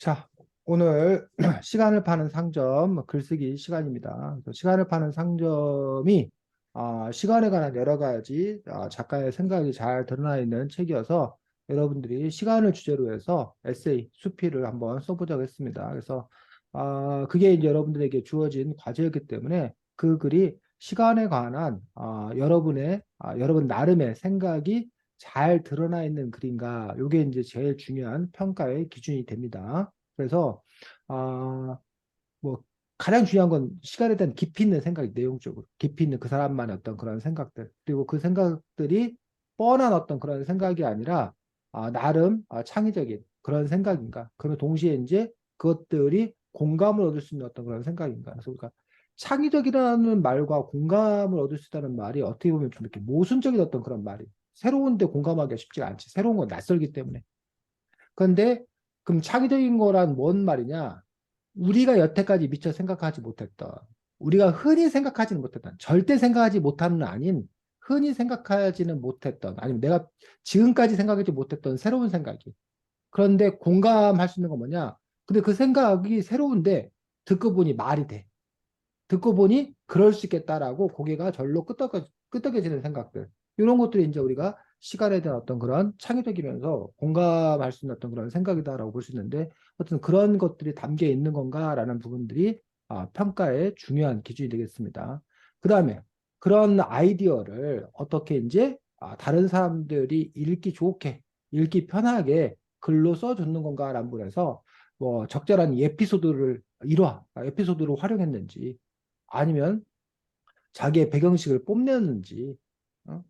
자, 오늘 시간을 파는 상점 글쓰기 시간입니다. 그래서 시간을 파는 상점이 시간에 관한 여러 가지 작가의 생각이 잘 드러나 있는 책이어서 여러분들이 시간을 주제로 해서 에세이, 수필을 한번 써보자고 했습니다. 그래서 그게 이제 여러분들에게 주어진 과제였기 때문에 그 글이 시간에 관한 여러분 나름의 생각이 잘 드러나 있는 글인가, 이게 이제 제일 중요한 평가의 기준이 됩니다. 그래서 아, 뭐 가장 중요한 건 시간에 대한 깊이 있는 생각이, 내용적으로 깊이 있는 그 사람만의 어떤 그런 생각들, 그리고 그 생각들이 뻔한 어떤 그런 생각이 아니라 나름 창의적인 그런 생각인가, 그러면 동시에 이제 그것들이 공감을 얻을 수 있는 어떤 그런 생각인가. 그래서 우리가 창의적이라는 말과 공감을 얻을 수 있다는 말이 어떻게 보면 좀 이렇게 모순적인 어떤 그런 말이, 새로운데 공감하기가 쉽지가 않지. 새로운 건 낯설기 때문에. 그런데 그럼 창의적인 거란 뭔 말이냐? 우리가 여태까지 미처 생각하지 못했던, 우리가 흔히 생각하지는 못했던, 절대 생각하지 못하는 아닌 흔히 생각하지는 못했던, 아니면 내가 지금까지 생각하지 못했던 새로운 생각이. 그런데 공감할 수 있는 건 뭐냐? 근데 그 생각이 새로운데 듣고 보니 말이 돼. 듣고 보니 그럴 수 있겠다라고 고개가 절로 끄덕여지는 생각들. 이런 것들이 이제 우리가 시간에 대한 어떤 그런 창의적이면서 공감할 수 있는 어떤 그런 생각이다라고 볼 수 있는데, 어떤 그런 것들이 담겨 있는 건가라는 부분들이 평가의 중요한 기준이 되겠습니다. 그 다음에 그런 아이디어를 어떻게 이제 다른 사람들이 읽기 좋게, 읽기 편하게 글로 써주는 건가라는 부분에서 뭐 적절한 에피소드를, 일화, 에피소드로 활용했는지, 아니면 자기의 배경식을 뽐냈는지, 어?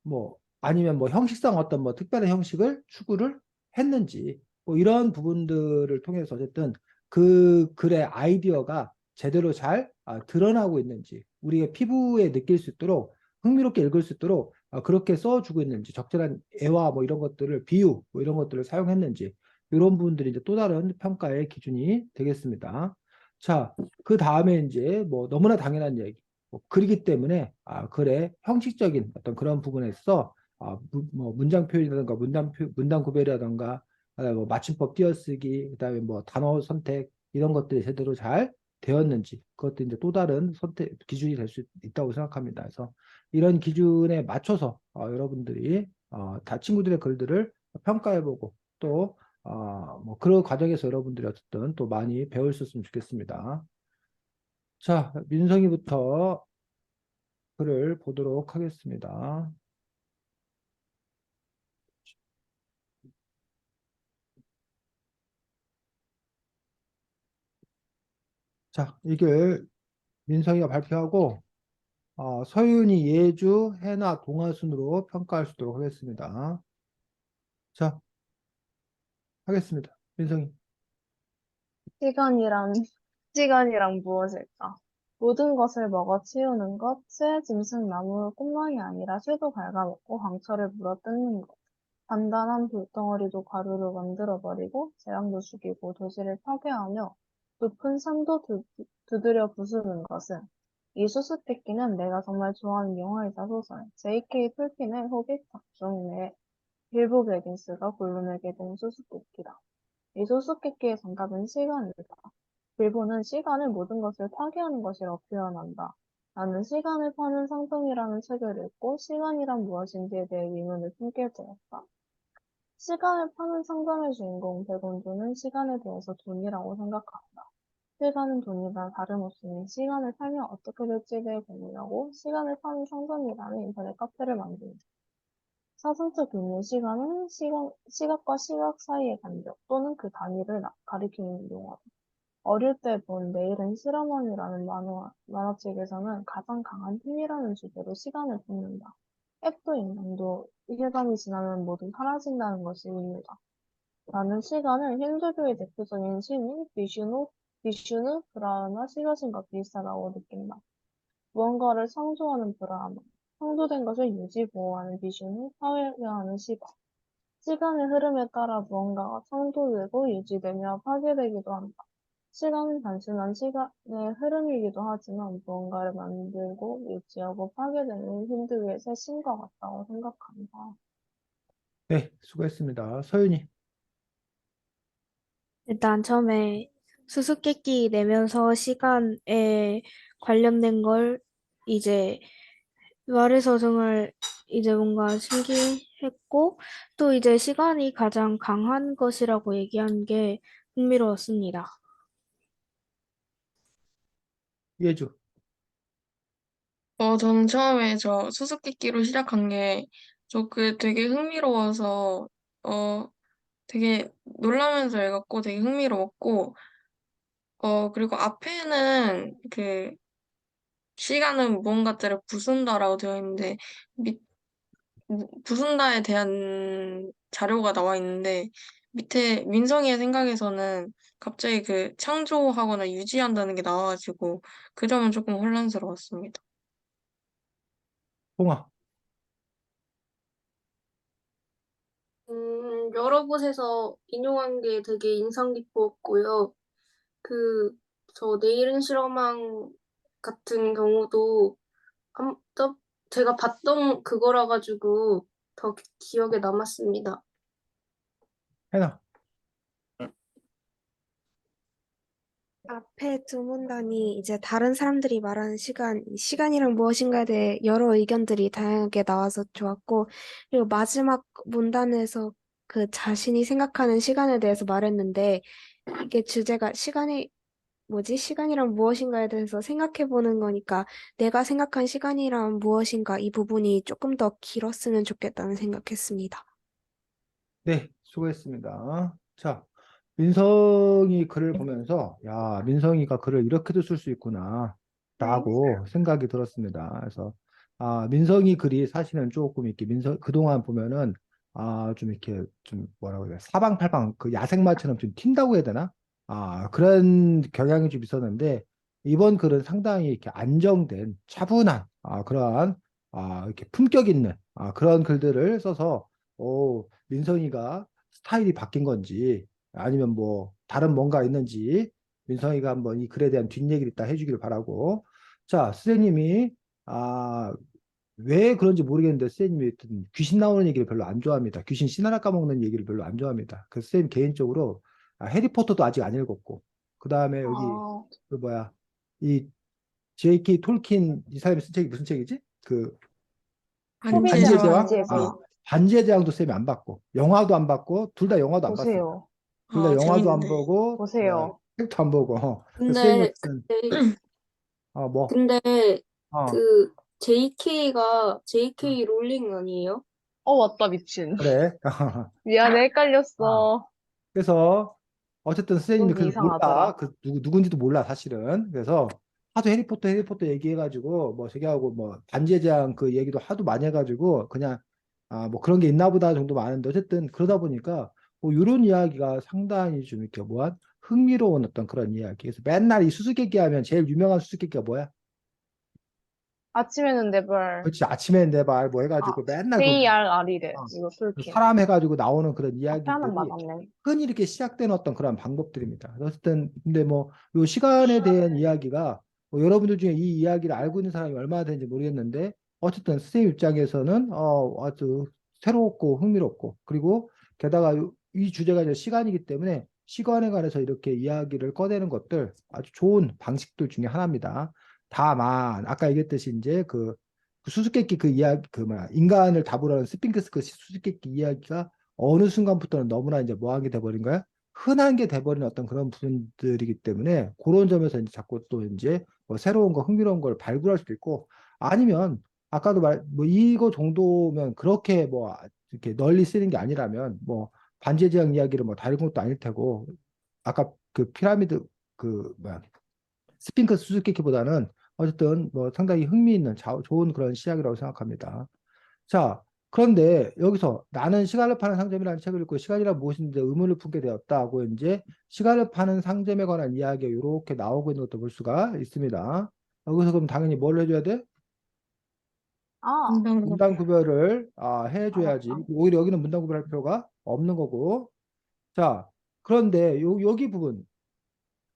뭐 아니면 뭐 형식상 어떤 뭐 특별한 형식을 추구를 했는지, 뭐 이런 부분들을 통해서 어쨌든 그 글의 아이디어가 제대로 잘 드러나고 있는지, 우리가 피부에 느낄 수 있도록, 흥미롭게 읽을 수 있도록 그렇게 써주고 있는지, 적절한 애와 뭐 이런 것들을, 비유 뭐 이런 것들을 사용했는지, 이런 부분들이 이제 또 다른 평가의 기준이 되겠습니다. 자, 그 다음에 이제 뭐 너무나 당연한 얘기, 뭐 글이기 때문에 글의 형식적인 어떤 그런 부분에서 뭐 문장 표현이라든가 문단 구별이라든가, 뭐 맞춤법 띄어쓰기, 그다음에 뭐 단어 선택, 이런 것들이 제대로 잘 되었는지, 그것도 이제 또 다른 선택 기준이 될 수 있다고 생각합니다. 그래서 이런 기준에 맞춰서 여러분들이 다 친구들의 글들을 평가해보고, 또 뭐 그런 과정에서 여러분들이 어쨌든 또 많이 배울 수 있으면 좋겠습니다. 자, 민성이부터 글을 보도록 하겠습니다. 자, 이게 민성이가 발표하고 서윤이, 예주, 해나, 동화 순으로 평가할 수 있도록 하겠습니다. 자, 하겠습니다. 민성이. 시간이란, 시간이란 무엇일까? 모든 것을 먹어 치우는 것, 쇠, 짐승, 나무, 꽃망이 아니라 쇠도 갉아먹고 황철을 물어뜯는 것. 단단한 돌덩어리도 가루로 만들어버리고, 재앙도 죽이고, 도시를 파괴하며, 높은 산도 두드려 부수는 것은, 이 수수께끼는 내가 정말 좋아하는 영화이자 소설, J.K. 톨킨의 호빗 작중 내 빌보 베긴스가 골라내게 된 수수께끼다. 이 수수께끼의 정답은 시간이다. 빌보는 시간을 모든 것을 파괴하는 것이라고 표현한다. 나는 시간을 파는 상점이라는 책을 읽고 시간이란 무엇인지에 대해 의문을 품게 되었다. 시간을 파는 상점의 주인공 백원두는 시간에 대해서 돈이라고 생각한다. 시간은 돈이나 다름없으니 시간을 팔면 어떻게 될지에 대해 고민하고 시간을 파는 상점이라는 인터넷 카페를 만든다. 사전적 의미의 시간은 시각과 시각 사이의 간격 또는 그 단위를 가리키는 용어다. 어릴 때 본 내일은 실어머니라는 만화책에서는 가장 강한 힘이라는 주제로 시간을 붓는다. 앱도 인간도 시간이 지나면 모두 사라진다는 것이 의미다. 나는 시간을 힌두교의 대표적인 신인 비슈누 브라흐마 시가신과 비슷하다고 느낀다. 무언가를 창조하는 브라흐마, 창조된 것을 유지 보호하는 비슈누, 파괴하는 시가. 시간의 흐름에 따라 무언가가 창조되고 유지되며 파괴되기도 한다. 시간은 단순한 시간의 흐름이기도 하지만 무언가를 만들고 유지하고 파괴되는 힌두교의 새 신과 같다고 생각한다. 네, 수고했습니다. 서윤이. 일단 처음에 수수께끼 내면서 시간에 관련된 걸 이제 말해서 정말 이제 뭔가 신기했고 또 이제 시간이 가장 강한 것이라고 얘기한 게 흥미로웠습니다. 예주. 저는 처음에 저 수수께끼로 시작한 게, 저 그 되게 흥미로워서, 되게 놀라면서 읽었고 되게 흥미로웠고, 그리고 앞에는 그 시간은 무언가들을 부순다라고 되어 있는데, 밑, 부순다에 대한 자료가 나와 있는데, 밑에 민성이의 생각에서는 갑자기 그 창조하거나 유지한다는 게 나와가지고, 그 점은 조금 혼란스러웠습니다. 홍아. 여러 곳에서 인용한 게 되게 인상 깊었고요. 그, 저 내일은 실험왕 같은 경우도 또 제가 봤던 그거라 가지고 더 기억에 남았습니다. 해나. 앞에 두 문단이 이제 다른 사람들이 말하는 시간이란 무엇인가에 대해 여러 의견들이 다양하게 나와서 좋았고, 그리고 마지막 문단에서 그 자신이 생각하는 시간에 대해서 말했는데, 이게 주제가 시간이란 무엇인가에 대해서 생각해 보는 거니까, 내가 생각한 시간이란 무엇인가 이 부분이 조금 더 길었으면 좋겠다는 생각했습니다. 네, 수고했습니다. 자, 민성이 글을 보면서, 야, 민성이가 글을 이렇게도 쓸 수 있구나, 네. 라고 생각이 들었습니다. 그래서, 민성이 글이 사실은 조금 이렇게 그동안 보면은, 좀 이렇게, 좀 뭐라고 해야 돼, 사방팔방, 그 야생마처럼 좀 튄다고 해야 되나? 그런 경향이 좀 있었는데, 이번 글은 상당히 이렇게 안정된, 차분한, 그러한, 이렇게 품격 있는, 그런 글들을 써서, 민성이가 스타일이 바뀐 건지 아니면 뭐 다른 뭔가 있는지 민성이가 한번 이 글에 대한 뒷얘기를 이따 해주기를 바라고. 자, 선생님이 아, 왜 그런지 모르겠는데 선생님이 귀신 나오는 얘기를 별로 안 좋아합니다. 귀신 씨 하나 까먹는 얘기를 별로 안 좋아합니다. 그래서 선생님 개인적으로 해리포터도 아직 안 읽었고 그 다음에 여기 아, 그 뭐야 이 J.K. 톨킨 이 사람이 쓴 책이 무슨 책이지? 그 호빗이랑 반지의 반지의 제왕? 반지의 제왕. 제왕. 반지의 제왕도 쌤이 안 봤고 영화도 안 봤고 둘 다 영화도 안 봤습니다. 보세요. 둘 다 영화도 안 재밌는데. 보고 보세요. 책도 안 보고 쌤 근데 같은 그때 뭐 근데 어 그 JK가 JK 롤링 아니에요? 맞다, 미친. 그래 미안해, 아, 헷갈렸어. 그래서 어쨌든 선생님이 기억이 그걸 몰라 이상하더라. 그 누군지도 몰라 사실은 그래서 하도 해리포터 얘기해가지고 뭐 저기 하고 뭐 반지의 제왕 그 얘기도 하도 많이 해가지고 그냥 뭐 그런 게 있나 보다 정도 많은데 어쨌든 그러다 보니까 뭐 이런 이야기가 상당히 좀 이렇게 뭐한 흥미로운 어떤 그런 이야기 그래서 맨날 이 수수께끼 하면 제일 유명한 수수께끼가 뭐야? 아침에는 네발. 그렇지 아침에 내발 뭐 해가지고 맨날 그 JRR이래. 어, 이거 그 툴킨. 사람 해가지고 나오는 그런 앞에 하나는 이야기들이 맞았네. 흔히 이렇게 시작되는 어떤 그런 방법들입니다. 어쨌든 근데 뭐 요 시간에 대한 이야기가 뭐 여러분들 중에 이 이야기를 알고 있는 사람이 얼마나 되는지 모르겠는데 어쨌든 선생님 입장에서는 아주 새롭고 흥미롭고 그리고 게다가 이 주제가 이제 시간이기 때문에 시간에 관해서 이렇게 이야기를 꺼내는 것들 아주 좋은 방식들 중에 하나입니다. 다만 아까 얘기했듯이 이제 그 수수께끼 그 이야기 그 뭐야 인간을 답으로 하는 스핑크스 그 수수께끼 이야기가 어느 순간부터는 너무나 이제 뭐한 게 돼버린 거야? 흔한 게 돼버린 어떤 그런 부분들이기 때문에 그런 점에서 이제 자꾸 또 이제 뭐 새로운 거 흥미로운 걸 발굴할 수도 있고 아니면 아까도 뭐 이거 정도면 그렇게 뭐 이렇게 널리 쓰는 게 아니라면 뭐 반지의 제왕 이야기를 뭐 다른 것도 아닐 테고 아까 그 피라미드 그 뭐야 스핑크스 수수께끼보다는 어쨌든 뭐 상당히 흥미있는 좋은 그런 시작이라고 생각합니다. 자, 그런데 여기서 나는 시간을 파는 상점이라는 책을 읽고 시간이란 무엇인지 의문을 품게 되었다고 이제 시간을 파는 상점에 관한 이야기가 이렇게 나오고 있는 것도 볼 수가 있습니다. 여기서 그럼 당연히 뭘 해줘야 돼? 아, 금방 문단 구별을 해줘야지. 맞다. 오히려 여기는 문단 구별할 필요가 없는 거고. 자, 그런데 여기 부분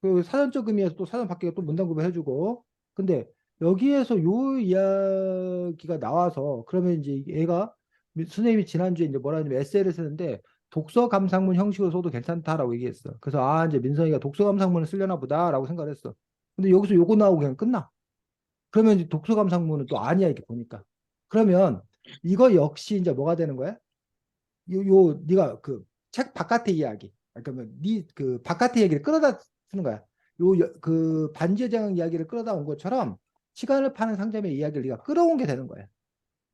그 사전적 의미에서 또 사전 밖에 또 문단 구별해주고 근데 여기에서 요 이야기가 나와서 그러면 이제 얘가 선생님이 지난주에 이제 뭐라 하냐면 에세이를 쓰는데 독서 감상문 형식으로 써도 괜찮다라고 얘기했어. 그래서 아 이제 민성이가 독서 감상문을 쓰려나 보다라고 생각을 했어. 근데 여기서 요거 나오고 그냥 끝나. 그러면 이제 독서 감상문은 또 아니야 이렇게 보니까. 그러면 이거 역시 이제 뭐가 되는 거야? 요 네가 그 책 바깥의 이야기. 그러니까 네그 바깥의 이야기를 끌어다 쓰는 거야. 그 반지의 제왕 이야기를 끌어다 온 것처럼 시간을 파는 상점의 이야기를 네가 끌어온 게 되는 거야.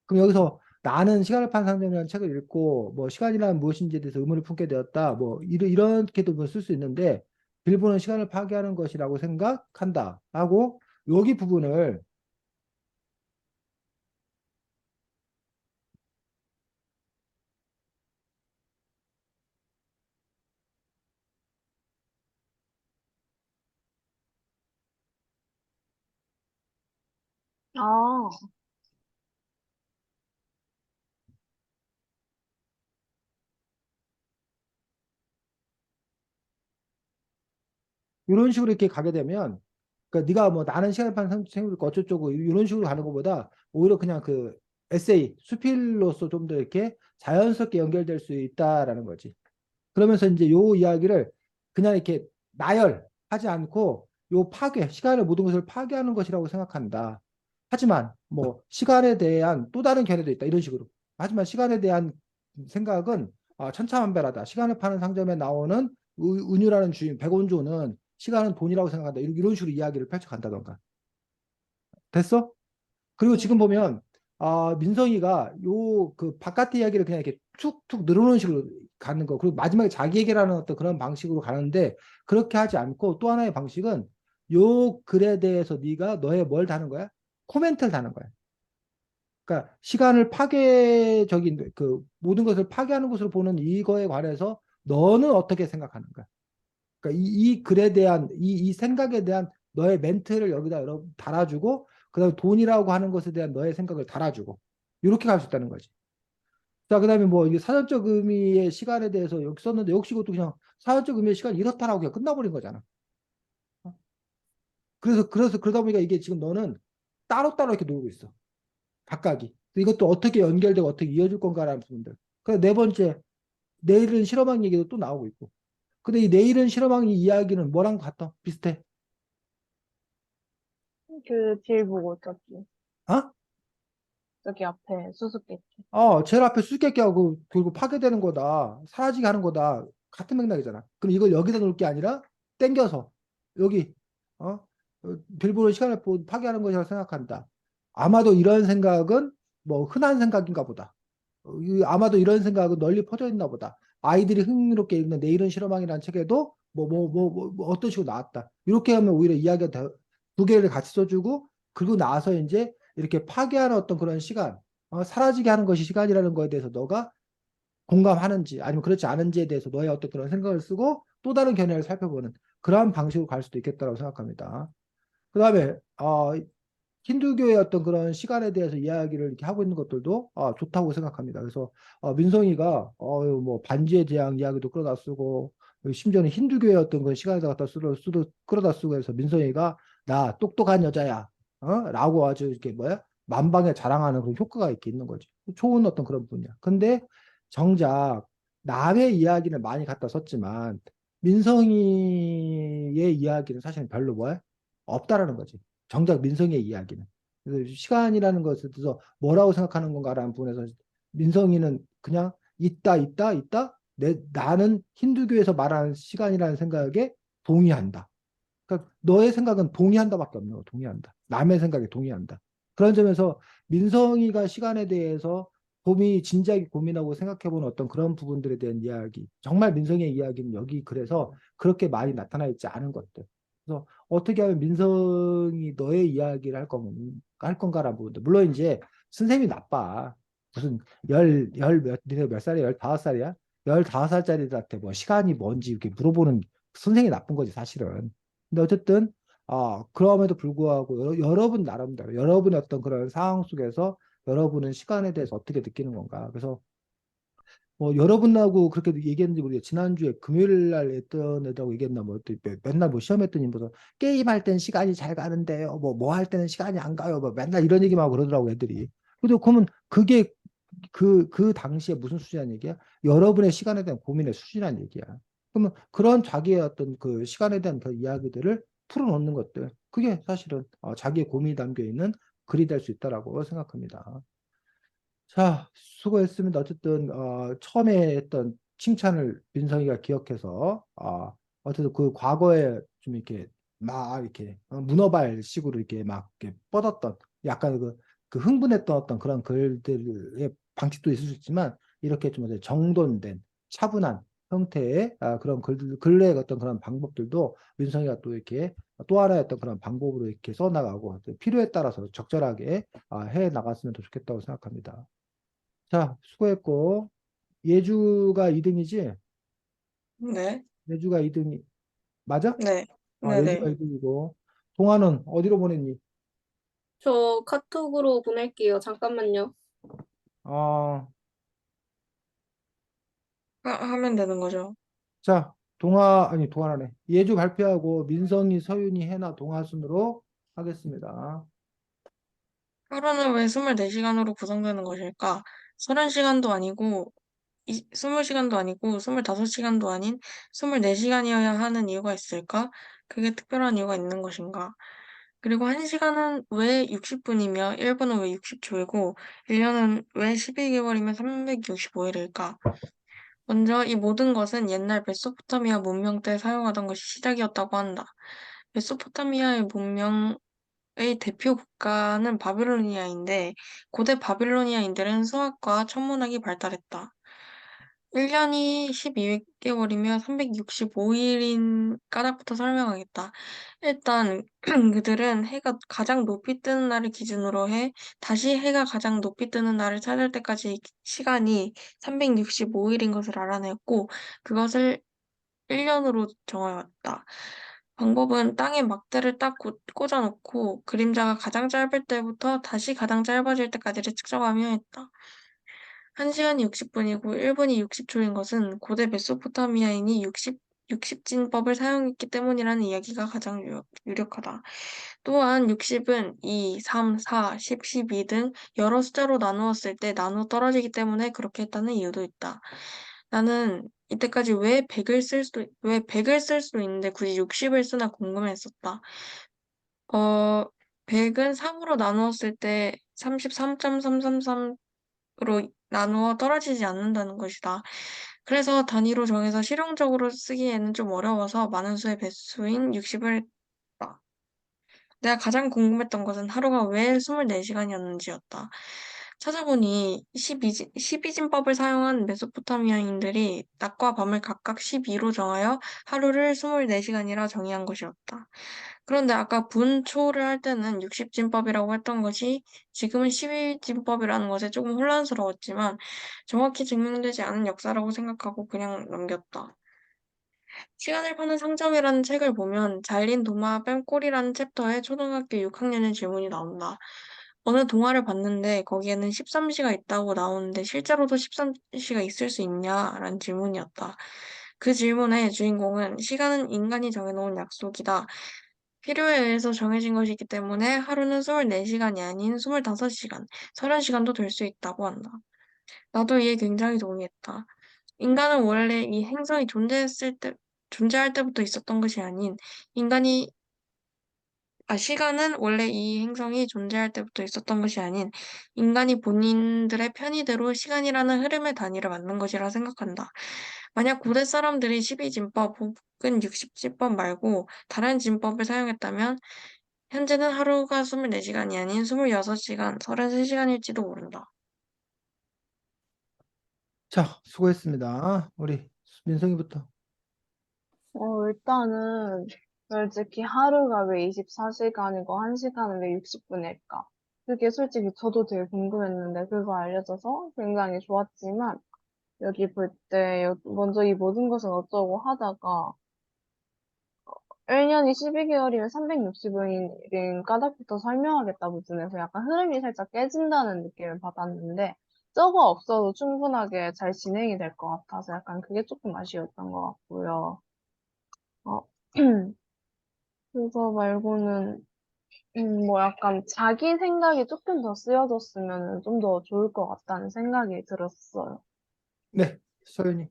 그럼 여기서 나는 시간을 파는 상점이라는 책을 읽고 뭐 시간이란 무엇인지에 대해서 의문을 품게 되었다. 뭐 이렇게도 뭐 쓸 수 있는데 빌보는 시간을 파괴하는 것이라고 생각한다. 하고 여기 부분을 아, 이런 식으로 이렇게 가게 되면 그러니까 네가 뭐 나는 시간을 파는 생물과 어쩌고 이런 식으로 가는 것보다 오히려 그냥 그 에세이 수필로서 좀 더 이렇게 자연스럽게 연결될 수 있다라는 거지. 그러면서 이제 요 이야기를 그냥 이렇게 나열하지 않고 요 파괴, 시간의 모든 것을 파괴하는 것이라고 생각한다. 하지만 뭐 시간에 대한 또 다른 견해도 있다. 이런 식으로. 하지만 시간에 대한 생각은 천차만별하다. 시간을 파는 상점에 나오는 은유라는 주인 백원조는 시간은 돈이라고 생각한다. 이런 식으로 이야기를 펼쳐간다던가. 됐어? 그리고 지금 네. 보면 민성이가 요 그 바깥의 이야기를 그냥 이렇게 툭툭 늘어놓는 식으로 가는 거. 그리고 마지막에 자기 얘기라는 어떤 그런 방식으로 가는데 그렇게 하지 않고 또 하나의 방식은 요 글에 대해서 네가 너의 뭘 다는 거야? 코멘트를 다는 거야. 그러니까 시간을 파괴적인 그 모든 것을 파괴하는 것으로 보는 이거에 관해서 너는 어떻게 생각하는 거야? 그러니까 이 글에 대한 이 생각에 대한 너의 멘트를 여기다 달아주고 그다음에 돈이라고 하는 것에 대한 너의 생각을 달아주고 이렇게 갈 수 있다는 거지. 자, 그다음에 뭐 이게 사전적 의미의 시간에 대해서 여기 썼는데 역시 이것도 그냥 사전적 의미의 시간이 이렇다라고 그냥 끝나버린 거잖아. 그래서 그러다 보니까 이게 지금 너는 따로따로 이렇게 놀고 있어. 각각이. 이것도 어떻게 연결되고 어떻게 이어질 건가라는 부분들. 그래서 네 번째, 내일은 실험학 얘기도 또 나오고 있고. 근데 이 내일은 실험학 이야기는 뭐랑 같아? 비슷해. 그 길 보고 어? 저기 앞에 수수께끼. 제일 앞에 수수께끼하고 그리고 파괴되는 거다. 사라지게 하는 거다. 같은 맥락이잖아. 그럼 이걸 여기다 놓을 게 아니라 땡겨서 여기 어? 빌보는 시간을 파괴하는 것이라고 생각한다. 아마도 이런 생각은 뭐 흔한 생각인가 보다. 아마도 이런 생각은 널리 퍼져 있나 보다. 아이들이 흥미롭게 읽는 내일은 실험왕이라는 책에도 뭐 어떤 식으로 나왔다. 이렇게 하면 오히려 이야기가 두 개를 같이 써주고 그리고 나서 이제 이렇게 파괴하는 어떤 그런 시간, 사라지게 하는 것이 시간이라는 거에 대해서 너가 공감하는지 아니면 그렇지 않은지에 대해서 너의 어떤 그런 생각을 쓰고 또 다른 견해를 살펴보는 그러한 방식으로 갈 수도 있겠다고 생각합니다. 그 다음에 힌두교의 어떤 그런 시간에 대해서 이야기를 이렇게 하고 있는 것들도 좋다고 생각합니다. 그래서 민성이가 뭐 반지의 제왕 이야기도 끌어다 쓰고 심지어는 힌두교의 어떤 그 시간에서 갖다 끌어다 쓰고 해서 민성이가 나 똑똑한 여자야, 라고 아주 이렇게 뭐야 만방에 자랑하는 그런 효과가 이렇게 있는 거지. 좋은 어떤 그런 분이야. 근데 정작 남의 이야기는 많이 갖다 썼지만 민성이의 이야기는 사실은 별로 뭐야 없다라는 거지. 정작 민성이의 이야기는. 그래서 시간이라는 것에 대해서 뭐라고 생각하는 건가라는 부분에서 민성이는 그냥 있다. 나는 힌두교에서 말하는 시간이라는 생각에 동의한다. 그러니까 너의 생각은 동의한다밖에 없는 거. 동의한다. 남의 생각에 동의한다. 그런 점에서 민성이가 시간에 대해서 진지하게 고민하고 생각해보는 어떤 그런 부분들에 대한 이야기. 정말 민성이의 이야기는 여기 그래서 그렇게 많이 나타나 있지 않은 것들. 그래서 어떻게 하면 민성이 너의 이야기를 할 건가라는 부분들. 물론 이제 선생님이 나빠. 무슨 니네 몇 살이야? 15살이야? 15살짜리들한테 뭐 시간이 뭔지 이렇게 물어보는 선생님이 나쁜 거지, 사실은. 근데 어쨌든, 그럼에도 불구하고 여러분 나름대로, 여러분의 어떤 그런 상황 속에서 여러분은 시간에 대해서 어떻게 느끼는 건가. 그래서 뭐 여러분하고 그렇게 얘기했는지 모르겠어요. 지난주에 금요일 날 했던 애들하고 얘기했나 뭐 맨날 뭐 시험했더니 무슨 게임할 땐 시간이 잘 가는데요. 뭐 할 때는 시간이 안 가요. 뭐 맨날 이런 얘기만 하고 그러더라고 애들이. 근데 그러면 그게 그 당시에 무슨 수준이라는 얘기야? 여러분의 시간에 대한 고민의 수준이라는 얘기야. 그러면 그런 자기의 어떤 그 시간에 대한 그 이야기들을 풀어놓는 것들, 그게 사실은 자기의 고민이 담겨 있는 글이 될 수 있다라고 생각합니다. 자, 수고했습니다. 어쨌든 처음에 했던 칭찬을 민성이가 기억해서 어쨌든 그 과거에 좀 이렇게 막 이렇게 문어발식으로 이렇게 막 이렇게 뻗었던 약간 그 흥분했던 어떤 그런 글들의 방식도 있을 수 있지만 이렇게 좀 이제 정돈된 차분한 형태의 그런 글의 어떤 그런 방법들도 민성이가 또 이렇게 또 하나의 어떤 그런 방법으로 이렇게 써나가고 필요에 따라서 적절하게 해 나갔으면 더 좋겠다고 생각합니다. 자, 수고했고, 예주가 2등이지? 네, 예주가 2등이, 맞아? 네, 예주가 네네. 2등이고, 동화는 어디로 보냈니? 저 카톡으로 보낼게요. 잠깐만요. 어, 하면 되는 거죠. 자, 동화, 아니, 동화라네. 예주 발표하고, 민성이, 서윤이, 해나, 동화 순으로 하겠습니다. 하루는 왜 24시간으로 구성되는 것일까? 30시간도 아니고, 20시간도 아니고, 25시간도 아닌 24시간이어야 하는 이유가 있을까? 그게 특별한 이유가 있는 것인가? 그리고 1시간은 왜 60분이며, 1분은 왜 60초이고, 1년은 왜 12개월이면 365일일까? 먼저 이 모든 것은 옛날 메소포타미아 문명 때 사용하던 것이 시작이었다고 한다. 메소포타미아의 문명의 대표 국가는 바빌로니아인데 고대 바빌로니아인들은 수학과 천문학이 발달했다. 1년이 12개월이며 365일인 까닭부터 설명하겠다. 일단 그들은 해가 가장 높이 뜨는 날을 기준으로 해 다시 해가 가장 높이 뜨는 날을 찾을 때까지 시간이 365일인 것을 알아냈고 그것을 1년으로 정하였다. 방법은 땅에 막대를 딱 꽂아놓고 그림자가 가장 짧을 때부터 다시 가장 짧아질 때까지를 측정하며 했다. 1시간이 60분이고 1분이 60초인 것은 고대 메소포타미아인이 60진법을 사용했기 때문이라는 이야기가 가장 유력하다. 또한 60은 2, 3, 4, 10, 12 등 여러 숫자로 나누었을 때 나누어 떨어지기 때문에 그렇게 했다는 이유도 있다. 나는 이때까지 왜 100을 쓸 수도 있는데 굳이 60을 쓰나 궁금했었다. 어, 100은 3으로 나누었을 때 33.333으로 나누어 떨어지지 않는다는 것이다. 그래서 단위로 정해서 실용적으로 쓰기에는 좀 어려워서 많은 수의 배수인 60을 했다. 내가 가장 궁금했던 것은 하루가 왜 24시간이었는지였다. 찾아보니 12진법을 사용한 메소포타미아인들이 낮과 밤을 각각 12로 정하여 하루를 24시간이라 정의한 것이었다. 그런데 아까 분초를 할 때는 60진법이라고 했던 것이 지금은 12진법이라는 것에 조금 혼란스러웠지만 정확히 증명되지 않은 역사라고 생각하고 그냥 넘겼다. 시간을 파는 상점이라는 책을 보면 잘린 도마 뺨꼬리라는 챕터에 초등학교 6학년의 질문이 나온다. 어느 동화를 봤는데 거기에는 13시가 있다고 나오는데 실제로도 13시가 있을 수 있냐? 라는 질문이었다. 그 질문의 주인공은 시간은 인간이 정해놓은 약속이다. 필요에 의해서 정해진 것이기 때문에 하루는 24시간이 아닌 25시간, 30시간도 될 수 있다고 한다. 나도 이에 굉장히 동의했다. 인간은 원래 이 행성이 존재할 때부터 있었던 것이 아닌, 인간이, 시간은 원래 이 행성이 존재할 때부터 있었던 것이 아닌, 인간이 본인들의 편의대로 시간이라는 흐름의 단위를 만든 것이라 생각한다. 만약 고대 사람들이 12진법 혹은 60진법 말고 다른 진법을 사용했다면, 현재는 하루가 24시간이 아닌 26시간, 33시간일지도 모른다. 자, 수고했습니다. 우리 민성이부터. 일단은 솔직히 하루가 왜 24시간이고 1시간은 왜 60분일까? 그게 솔직히 저도 되게 궁금했는데 그거 알려줘서 굉장히 좋았지만 여기 볼 때 먼저 이 모든 것은 어쩌고 하다가 1년이 12개월이면 360일인 까닭부터 설명하겠다 부분에서 약간 흐름이 살짝 깨진다는 느낌을 받았는데 저거 없어도 충분하게 잘 진행이 될 것 같아서 약간 그게 조금 아쉬웠던 것 같고요. 어, 그거 말고는 뭐 약간 자기 생각이 조금 더 쓰여졌으면 좀 더 좋을 것 같다는 생각이 들었어요. 네, 소연이.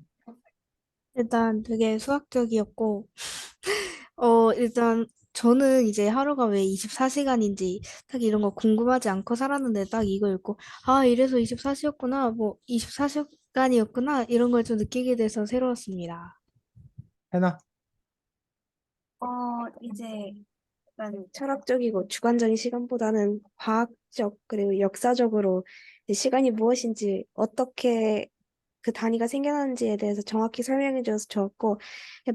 일단 되게 수학적이었고, 일단 저는 이제 하루가 왜 24시간인지 딱 이런 거 궁금하지 않고 살았는데 딱 이거 읽고, 아, 이래서 24시였구나, 뭐 24시간이었구나, 이런 걸 좀 느끼게 돼서 새로웠습니다. 해나. 이제 약간 철학적이고 주관적인 시간보다는 과학적 그리고 역사적으로 이 시간이 무엇인지 어떻게 그 단위가 생겨나는지에 대해서 정확히 설명해줘서 좋았고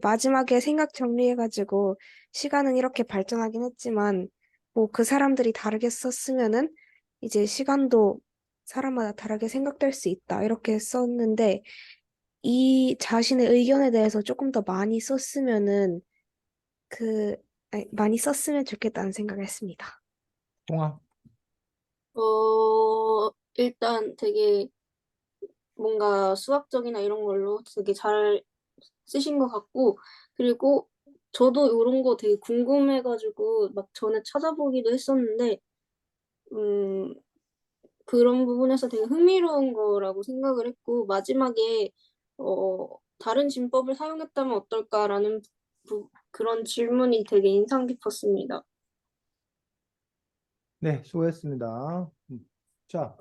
마지막에 생각 정리해가지고 시간은 이렇게 발전하긴 했지만 뭐 그 사람들이 다르게 썼으면은 이제 시간도 사람마다 다르게 생각될 수 있다 이렇게 썼는데 이 자신의 의견에 대해서 조금 더 많이 썼으면은 그 아니, 많이 썼으면 좋겠다는 생각을 했습니다. 동아. 일단 되게 뭔가 수학적이나 이런 걸로 되게 잘 쓰신 것 같고, 그리고 저도 이런 거 되게 궁금해가지고 막 전에 찾아보기도 했었는데, 음, 그런 부분에서 되게 흥미로운 거라고 생각을 했고, 마지막에 다른 진법을 사용했다면 어떨까라는 그런 질문이 되게 인상 깊었습니다. 네, 수고했습니다. 자,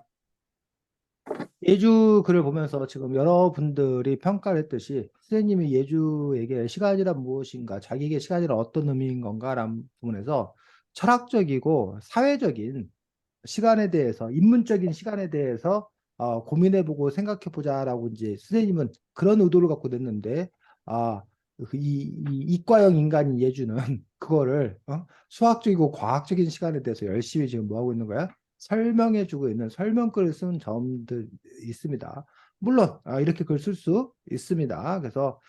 예주 글을 보면서 지금 여러분들이 평가를 했듯이 선생님이 예주에게 시간이란 무엇인가, 자기에게 시간이란 어떤 의미인 건가라는 부분에서 철학적이고 사회적인 시간에 대해서, 인문적인 시간에 대해서 고민해보고 생각해보자라고 이제 선생님은 그런 의도를 갖고 냈는데, 이 이과형 인간인 예주는 그거를 수학적이고 과학적인 시간에 대해서 열심히 지금 뭐 하고 있는 거야? 설명해주고 있는 설명글을 쓴 점들 있습니다. 물론 이렇게 글 쓸 수 있습니다. 그래서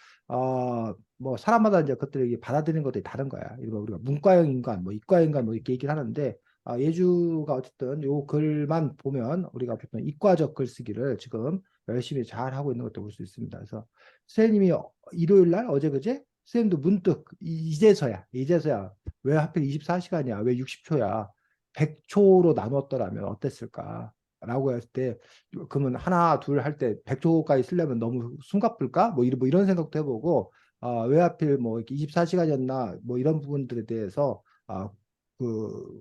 뭐 사람마다 이제 그것들이 받아들이는 것들이 다른 거야. 이거 우리가 문과형 인간, 뭐 이과형 인간 뭐 이렇게 얘기를 하는데 예주가 어쨌든 요 글만 보면 우리가 보통 이과적 글쓰기를 지금 열심히 잘 하고 있는 것도 볼 수 있습니다. 그래서 선생님이 일요일 날 어제 그제 선생님도 문득 이제서야 왜 하필 24시간이야? 왜 60초야? 100초로 나눴더라면 어땠을까? 라고 했을 때 그러면 하나 둘 할 때 100초까지 쓰려면 너무 숨가쁠까? 뭐 이런 생각도 해보고 왜 하필 뭐 이렇게 24시간이었나 뭐 이런 부분들에 대해서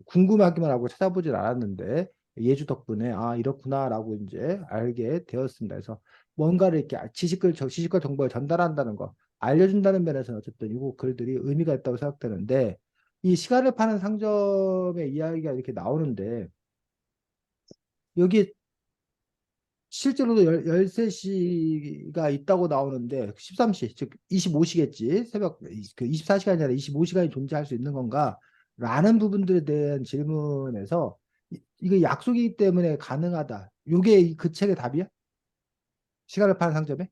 궁금하기만 하고 찾아보질 않았는데 예주 덕분에 이렇구나라고 이제 알게 되었습니다. 그래서 뭔가를 이렇게 지식과 정보를 전달한다는 거 알려준다는 면에서는 어쨌든 이 글들이 의미가 있다고 생각되는데 이 시간을 파는 상점의 이야기가 이렇게 나오는데 여기 실제로도 13시가 있다고 나오는데 13시 즉 25시겠지 새벽 그 24시간이 아니라 25시간이 존재할 수 있는 건가 라는 부분들에 대한 질문에서 이거 약속이기 때문에 가능하다 요게 그 책의 답이야? 시간을 파는 상점에?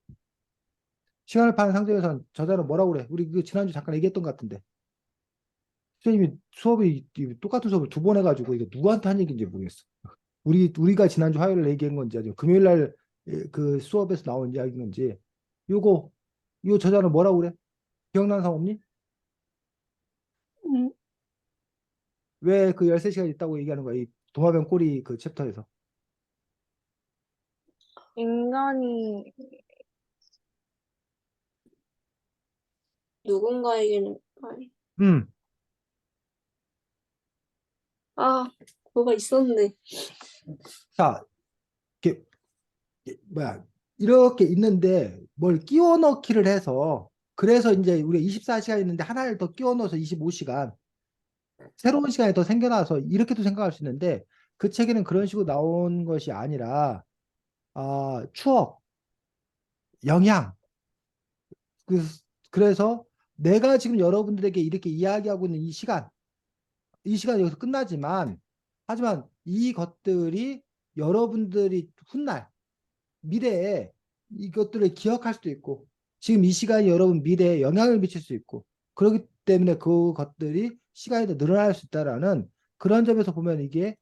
시간을 파는 상점에서는 저자는 뭐라고 그래? 우리 그 지난주 잠깐 얘기했던 것 같은데 선생님이 수업이 똑같은 수업을 두 번 해가지고 이거 누구한테 한 얘기인지 모르겠어. 우리가 지난주 화요일에 얘기한 건지 아니면 금요일 날 그 수업에서 나온 이야기인 건지 요거 요 저자는 뭐라고 그래? 기억나는 사람 없니? 음, 왜 그 13시간 있다고 얘기하는 거야? 이 도마뱀 꼬리 그 챕터에서. 인간이 누군가에게는 음. 뭐가 있었는데. 자, 이렇게 뭐야? 이렇게 있는데 뭘 끼워 넣기를 해서 그래서 이제 우리가 24시간 있는데 하나를 더 끼워 넣어서 25시간 새로운 시간이 더 생겨나서 이렇게도 생각할 수 있는데 그 책에는 그런 식으로 나온 것이 아니라 추억, 영향 그, 그래서 내가 지금 여러분들에게 이렇게 이야기하고 있는 이 시간이 여기서 끝나지만 하지만 이 것들이 여러분들이 훗날 미래에 이것들을 기억할 수도 있고 지금 이 시간이 여러분 미래에 영향을 미칠 수 있고 그렇기 때문에 그것들이 시간이 더 늘어날 수 있다라는 그런 점에서 보면 이게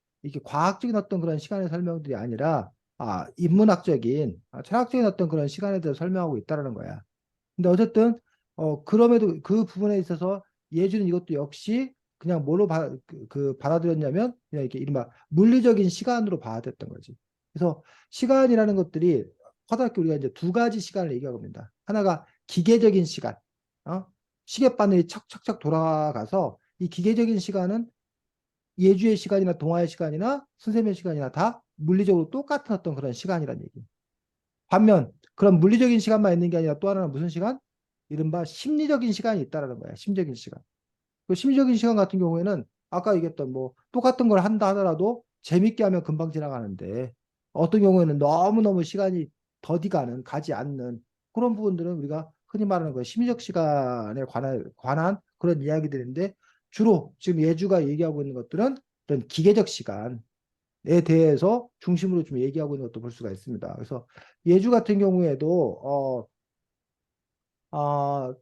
과학적인 어떤 그런 시간의 설명들이 아니라 인문학적인 철학적인 어떤 그런 시간에 대해서 설명하고 있다라는 거야. 근데 어쨌든 그럼에도 그 부분에 있어서 예주는 이것도 역시 그냥 뭐로 받아들였냐면 그냥 이렇게 이른바 물리적인 시간으로 받아들였던 거지. 그래서 시간이라는 것들이 초등학교 우리가 이제 두 가지 시간을 얘기하고 있습니다. 하나가 기계적인 시간, 어? 시계바늘이 척척척 돌아가서 이 기계적인 시간은 예주의 시간이나 동화의 시간이나 선생님의 시간이나 다 물리적으로 똑같은 어떤 그런 시간이란 얘기. 반면 그런 물리적인 시간만 있는 게 아니라 또 하나는 무슨 시간? 이른바 심리적인 시간이 있다라는 거야. 심리적인 시간. 그 심리적인 시간 같은 경우에는 아까 얘기했던 뭐 똑같은 걸 한다 하더라도 재밌게 하면 금방 지나가는데 어떤 경우에는 너무너무 시간이 더디 가지 않는 그런 부분들은 우리가 흔히 말하는 거 심리적 시간에 관한 그런 이야기들인데 주로 지금 예주가 얘기하고 있는 것들은 이런 기계적 시간에 대해서 중심으로 좀 얘기하고 있는 것도 볼 수가 있습니다. 그래서 예주 같은 경우에도 아,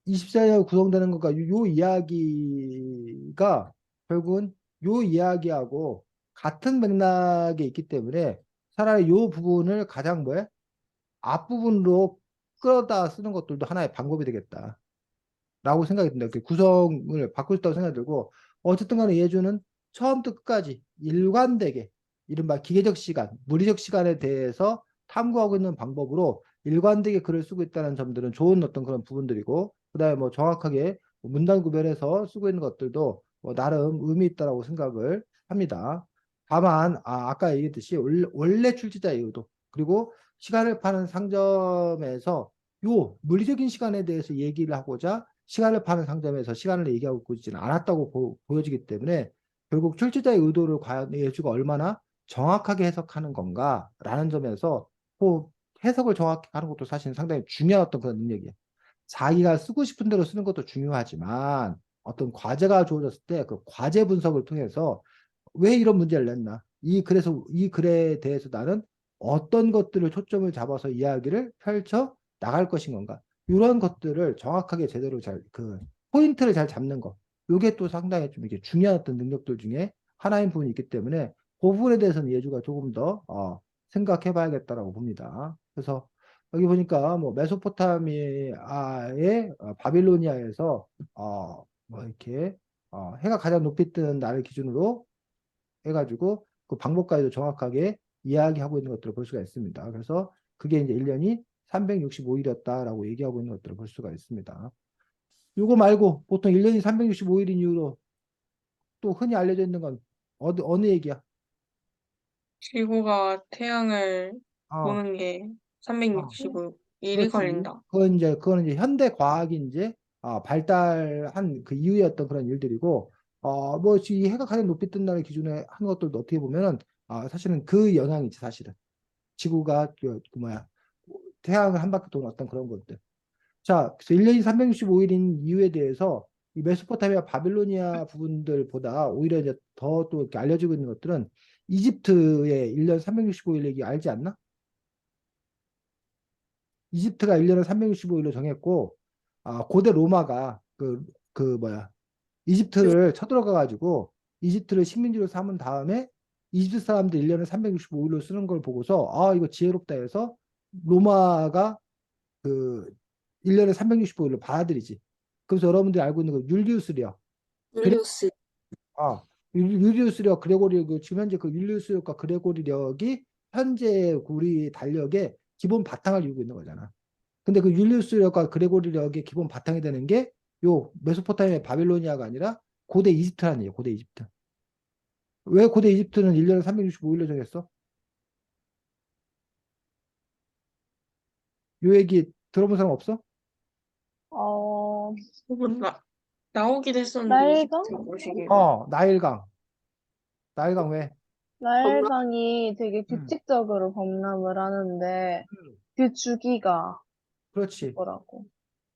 24년 구성되는 것과 요 이야기가 결국은 요 이야기하고 같은 맥락에 있기 때문에 차라리 요 부분을 가장 뭐야? 앞부분으로 끌어다 쓰는 것들도 하나의 방법이 되겠다라고 생각이 듭니다. 그 구성을 바꿀 수 있다고 생각이 들고 어쨌든 간에 예주는 처음부터 끝까지 일관되게 이른바 기계적 시간, 물리적 시간에 대해서 탐구하고 있는 방법으로 일관되게 글을 쓰고 있다는 점들은 좋은 어떤 그런 부분들이고 그다음에 뭐 정확하게 문단 구별해서 쓰고 있는 것들도 뭐 나름 의미 있다라고 생각을 합니다. 다만 아까 얘기했듯이 원래 출제자의 의도 그리고 시간을 파는 상점에서 요 물리적인 시간에 대해서 얘기를 하고자 시간을 파는 상점에서 시간을 얘기하고 있지는 않았다고 보여지기 때문에 결국 출제자의 의도를 과연 예주가 얼마나 정확하게 해석하는 건가라는 점에서 그 해석을 정확히 하는 것도 사실 상당히 중요한 어떤 그런 능력이에요. 자기가 쓰고 싶은 대로 쓰는 것도 중요하지만 어떤 과제가 주어졌을 때 그 과제 분석을 통해서 왜 이런 문제를 냈나? 그래서 이 글에 대해서 나는 어떤 것들을 초점을 잡아서 이야기를 펼쳐 나갈 것인 건가? 이런 것들을 정확하게 제대로 포인트를 잘 잡는 것. 이게 또 상당히 좀 이게 중요한 어떤 능력들 중에 하나인 부분이 있기 때문에 그 부분에 대해서는 예주가 조금 더 생각해 봐야겠다라고 봅니다. 그래서 여기 보니까 뭐 메소포타미아의 바빌로니아에서 뭐 이렇게 해가 가장 높이 뜨는 날을 기준으로 해가지고 그 방법까지도 정확하게 이야기하고 있는 것들을 볼 수가 있습니다. 그래서 그게 이제 1년이 365일이었다라고 얘기하고 있는 것들을 볼 수가 있습니다. 요거 말고 보통 1년이 365일인 이유로 또 흔히 알려져 있는 건 어느 얘기야? 지구가 태양을 어, 보는 게 어. 365일이 그렇지. 걸린다. 그거는 이제 현대 과학이 이제 발달한 그 이후의 어떤 그런 일들이고, 뭐, 이 해가 가장 높이 뜬다는 기준에 한 것들도 어떻게 보면은, 사실은 그 영향이지, 사실은. 지구가, 그 뭐야, 태양을 한 바퀴 도는 어떤 그런 것들. 자, 그래서 1년이 365일인 이유에 대해서 이 메소포타미아 바빌로니아 부분들보다 오히려 이제 더 또 이렇게 알려지고 있는 것들은 이집트의 1년 365일 얘기 알지 않나? 이집트가 1년을 365일로 정했고, 고대 로마가 이집트를 쳐들어가 가지고 이집트를 식민지로 삼은 다음에 이집트 사람들 1년을 365일로 쓰는 걸 보고서 이거 지혜롭다 해서 로마가 그 1년을 365일로 받아들이지. 그래서 여러분들이 알고 있는 그 율리우스려. 그래, 율리우스. 율리우스려 그레고리 지금 현재 그 율리우스력과 그레고리력이 현재 우리 달력의 기본 바탕을 이루고 있는 거잖아. 근데 그 율리우스력과 그레고리력의 기본 바탕이 되는 게 요 메소포타미아 바빌로니아가 아니라 고대 이집트라는 얘기예요. 고대 이집트. 왜 고대 이집트는 1년에 365일로 정했어? 요 얘기 들어본 사람 없어? 어, 나오기도 했었는데 나일강? 이집트 뭐시기가. 나일강. 나일강 왜? 범람. 나일강이 되게 음, 규칙적으로 범람을 하는데 음, 그 주기가 그렇지. 뭐라고?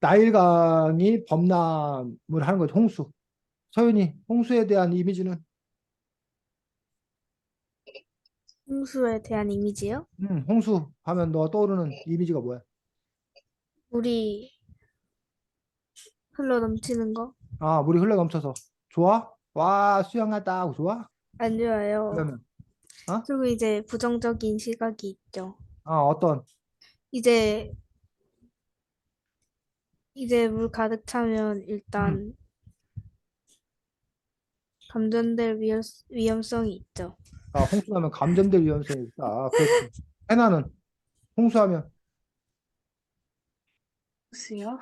나일강이 범람을 하는 거지. 홍수. 서윤이, 홍수에 대한 이미지는 홍수에 대한 이미지요? 홍수 하면 너 떠오르는 이미지가 뭐야? 물이 흘러 넘치는 거? 물이 흘러 넘쳐서 좋아? 와, 수영하다 하고 좋아? 안 좋아요. 그러면 어? 그리고 이제 부정적인 시각이 있죠. 어떤 이제 이제 물 가득 차면 음, 일단 감전될 위험성이 있죠. 아, 홍수하면 감전될 위험성이 있다. 그렇지. 해나는 홍수하면 수요?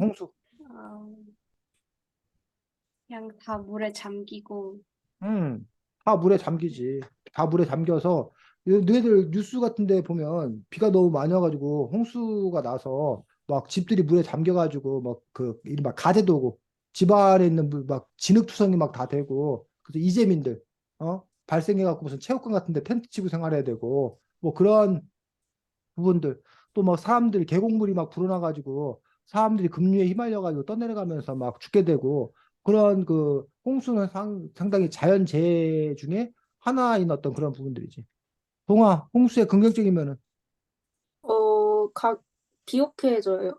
홍수. 어, 그냥 다 물에 잠기고 다 물에 잠기지. 다 물에 잠겨서 너희들 뉴스 같은 데 보면 비가 너무 많이 와가지고 홍수가 나서 막 집들이 물에 잠겨가지고 막 그 이른바 가재도 오고 집 안에 있는 물 막 진흙투성이 막 다 되고 그래서 이재민들 발생해갖고 무슨 체육관 같은 데 텐트 치고 생활해야 되고 뭐 그런 부분들 또 막 사람들이 계곡물이 막 불어나가지고 사람들이 급류에 휘말려가지고 떠내려가면서 막 죽게 되고 그런 그 홍수는 상당히 자연재해 중에 하나인 어떤 그런 부분들이지. 동아, 홍수의 긍정적인 면은 각 비옥해져요.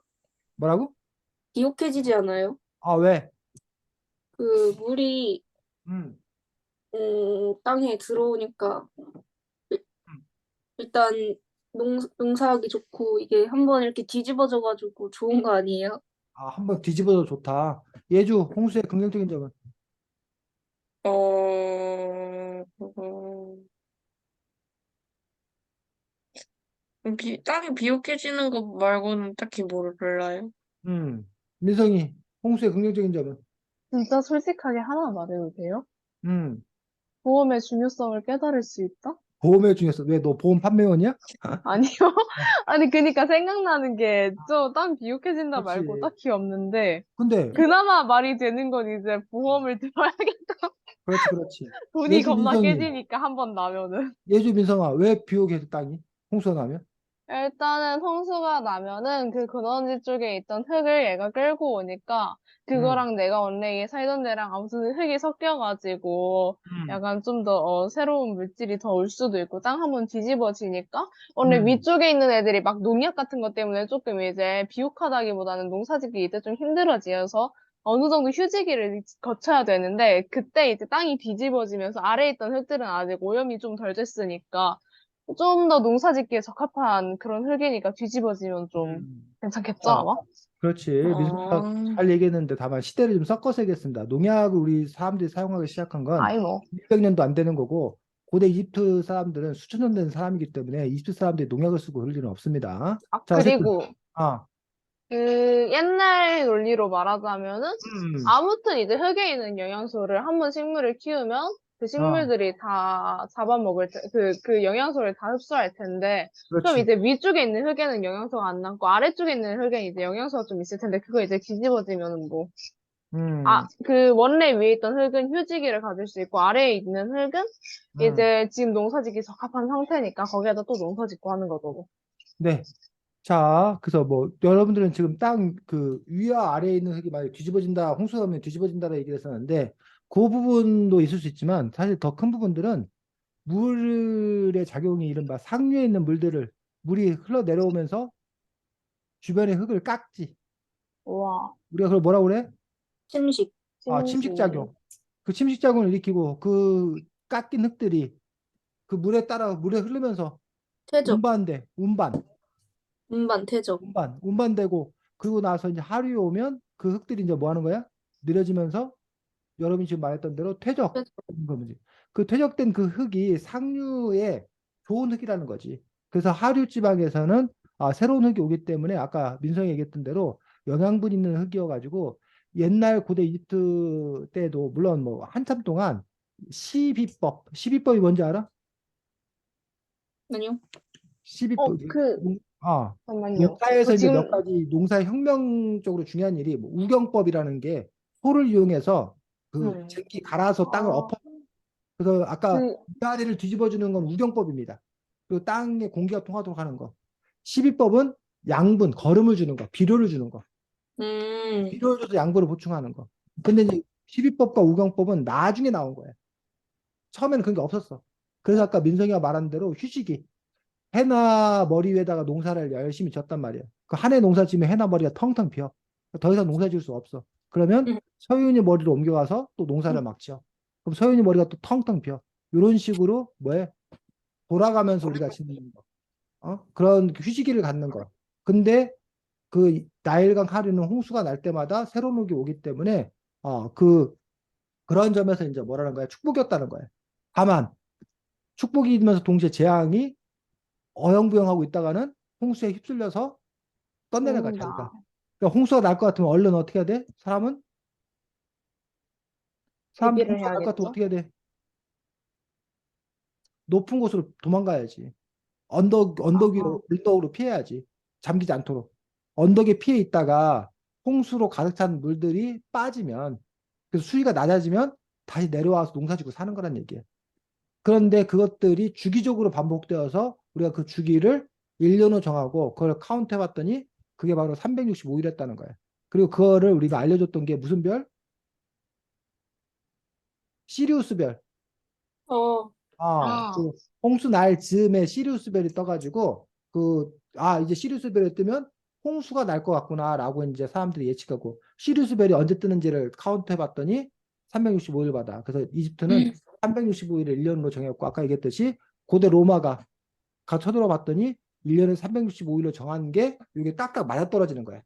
뭐라고? 비옥해지지 않아요? 아, 왜? 그 물이 음, 땅에 들어오니까 일- 일단 농사하기 좋고 이게 한번 이렇게 뒤집어져가지고 좋은 거 아니에요? 한번 뒤집어도 좋다. 예주, 홍수의 긍정적인 점은 땅이 비옥해지는 것 말고는 딱히 몰라요. 음, 민성이, 홍수의 긍정적인 점은 진짜 솔직하게 하나 말해도 돼요? 음, 보험의 중요성을 깨달을 수 있다? 보험의 중에서 왜 너 보험 판매원이야? 아니요. 아니, 그니까 생각나는 게, 땅 비옥해진다 말고 그렇지. 딱히 없는데, 근데 그나마 말이 되는 건 이제 보험을 들어야겠다. 그렇지. 돈이 예주 겁나 민성이 깨지니까 한 번 나면은. 예주 민성아 왜 비옥해서 땅이 홍수가 나면? 일단은 홍수가 나면은 그 근원지 쪽에 있던 흙을 얘가 끌고 오니까 음, 그거랑 내가 원래 살던 데랑 아무튼 흙이 섞여가지고 음, 약간 좀 더 새로운 물질이 더 올 수도 있고 땅 한번 뒤집어지니까 원래 음, 위쪽에 있는 애들이 막 농약 같은 것 때문에 조금 이제 비옥하다기보다는 농사짓기 이제 좀 힘들어지어서 어느 정도 휴지기를 거쳐야 되는데 그때 이제 땅이 뒤집어지면서 아래에 있던 흙들은 아직 오염이 좀 덜 됐으니까 좀 더 농사짓기에 적합한 그런 흙이니까 뒤집어지면 좀 음. 괜찮겠죠, 자, 아마? 그렇지. 민성이가 어, 잘 얘기했는데 다만 시대를 좀 섞어서 얘기했습니다. 농약을 우리 사람들이 사용하기 시작한 건 아이 뭐. 600년도 안 되는 거고 고대 이집트 사람들은 수천 년 된 사람이기 때문에 이집트 사람들이 농약을 쓰고 그럴 일은 없습니다. 아, 자, 어쨌든 그리고 아, 그 옛날 논리로 말하자면은 음, 아무튼 이제 흙에 있는 영양소를 한번 식물을 키우면 그 아, 식물들이 다 그 영양소를 다 흡수할 텐데 그럼 그렇지. 이제 위쪽에 있는 흙에는 영양소가 안 남고 아래쪽에 있는 흙에 이제 영양소가 좀 있을 텐데 그거 이제 뒤집어지면은 뭐 음, 그 원래 위에 있던 흙은 휴지기를 가질 수 있고 아래에 있는 흙은 음, 이제 지금 농사짓기 적합한 상태니까 거기에다 또 농사짓고 하는 거죠. 네. 자, 그래서 뭐 여러분들은 지금 땅 그 위와 아래에 있는 흙이 만약 뒤집어진다, 홍수가 오면 뒤집어진다는 얘기를 했었는데 그 부분도 있을 수 있지만 사실 더 큰 부분들은 물의 작용이 이른바 상류에 있는 물이 흘러내려오면서 주변의 흙을 깎지. 우와, 우리가 그걸 뭐라고 그래? 침식. 찜지. 침식작용. 그 침식작용을 일으키고 그 깎인 흙들이 그 물에 따라 물에 흐르면서 퇴적. 운반. 운반 퇴적. 운반되고 그리고 나서 이제 하류에 오면 그 흙들이 이제 뭐 하는 거야? 느려지면서 여러분이 지금 말했던 대로 퇴적 퇴적. 거지. 그 퇴적된 그 흙이 상류에 좋은 흙이라는 거지. 그래서 하류 지방에서는 새로운 흙이 오기 때문에 아까 민성이 얘기했던 대로 영양분 있는 흙이어가지고 옛날 고대 이집트 때도 물론 뭐 한참 동안 시비법이 뭔지 알아? 아니요. 시비법 아 잠깐만요. 저 농사에서 이제 몇 지금, 가지 농사 혁명적으로 중요한 일이 뭐 우경법이라는 게 소를 이용해서 그 음. 쟁기 갈아서 땅을 아, 엎어 그래서 아까 그, 위아래를 뒤집어주는 건 우경법입니다. 그리고 땅에 공기가 통하도록 하는 거. 시비법은 양분, 거름을 주는 거, 비료를 주는 거. 음, 비료를 줘서 양분을 보충하는 거. 근데 이제 시비법과 우경법은 나중에 나온 거예요. 처음에는 그런 게 없었어. 그래서 아까 민성이가 말한 대로 휴식이 해나 머리 위에다가 농사를 열심히 졌단 말이야. 그 한 해 농사 지면 해나 머리가 텅텅 비어. 더 이상 농사 지을 수 없어. 그러면 음, 서윤이 머리로 옮겨가서 또 농사를 막 지어. 그럼 서윤이 머리가 또 텅텅 비어. 이런 식으로 뭐해? 돌아가면서 우리가 짓는 거. 그런 휴지기를 갖는 거. 근데 그 나일강 하류는 홍수가 날 때마다 새로운 흙이 오기 때문에 그 그런 점에서 이제 뭐라는 거야? 축복이었다는 거야. 다만 축복이면서 동시에 재앙이 어영부영하고 있다가는 홍수에 휩쓸려서 떠내려가 자기가. 죽는다. 그러니까 홍수가 날 것 같으면 얼른 어떻게 해야 돼? 사람은 대비를 홍수가 날 것 같으면 해야겠죠? 어떻게 해야 돼? 높은 곳으로 도망가야지. 언덕 아하. 위로 언덕으로 피해야지. 잠기지 않도록. 언덕에 피해 있다가 홍수로 가득 찬 물들이 빠지면 그래서 수위가 낮아지면 다시 내려와서 농사짓고 사는 거란 얘기예요. 그런데 그것들이 주기적으로 반복되어서 우리가 그 주기를 1년으로 정하고 그걸 카운트 해봤더니 그게 바로 365일이었다는 거예요. 그리고 그거를 우리가 알려줬던 게 무슨 별? 시리우스 별. 어, 아. 그 홍수 날 즈음에 시리우스 별이 떠가지고 이제 시리우스 별이 뜨면 홍수가 날 것 같구나라고 이제 사람들이 예측하고 시리우스 별이 언제 뜨는지를 카운트 해봤더니 365일 받아. 그래서 이집트는 365일을 1년으로 정했고 아까 얘기했듯이 고대 로마가 쳐들어봤더니 1년에 365일로 정한 게 이게 딱딱 맞아떨어지는 거야.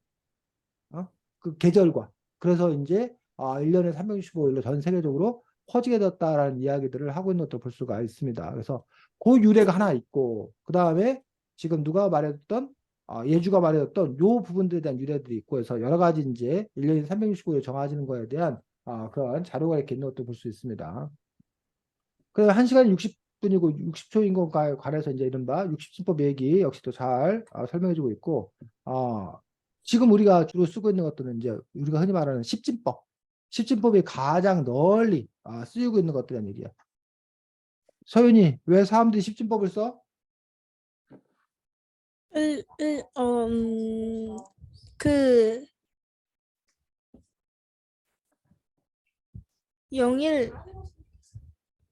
그 계절과. 그래서 이제 1년에 365일로 전 세계적으로 퍼지게 됐다라는 이야기들을 하고 있는 것도 볼 수가 있습니다. 그래서 그 유래가 하나 있고 그 다음에 지금 누가 말했던 예주가 말했던 요 부분들에 대한 유래들이 있고 해서 여러 가지 이제 1년에 365일 정해지는 거에 대한 그런 자료가 이렇게 있는 것도 볼 수 있습니다. 그래서 1시간이 60분이고 60초인 것과에 관해서 이제 이른바 60진법 얘기 역시 또 잘 설명해주고 있고 지금 우리가 주로 쓰고 있는 것들은 이제 우리가 흔히 말하는 10진법. 10진법이 가장 널리 쓰이고 있는 것들이란 얘기야. 서윤이, 왜 사람들이 10진법을 써? 그 영일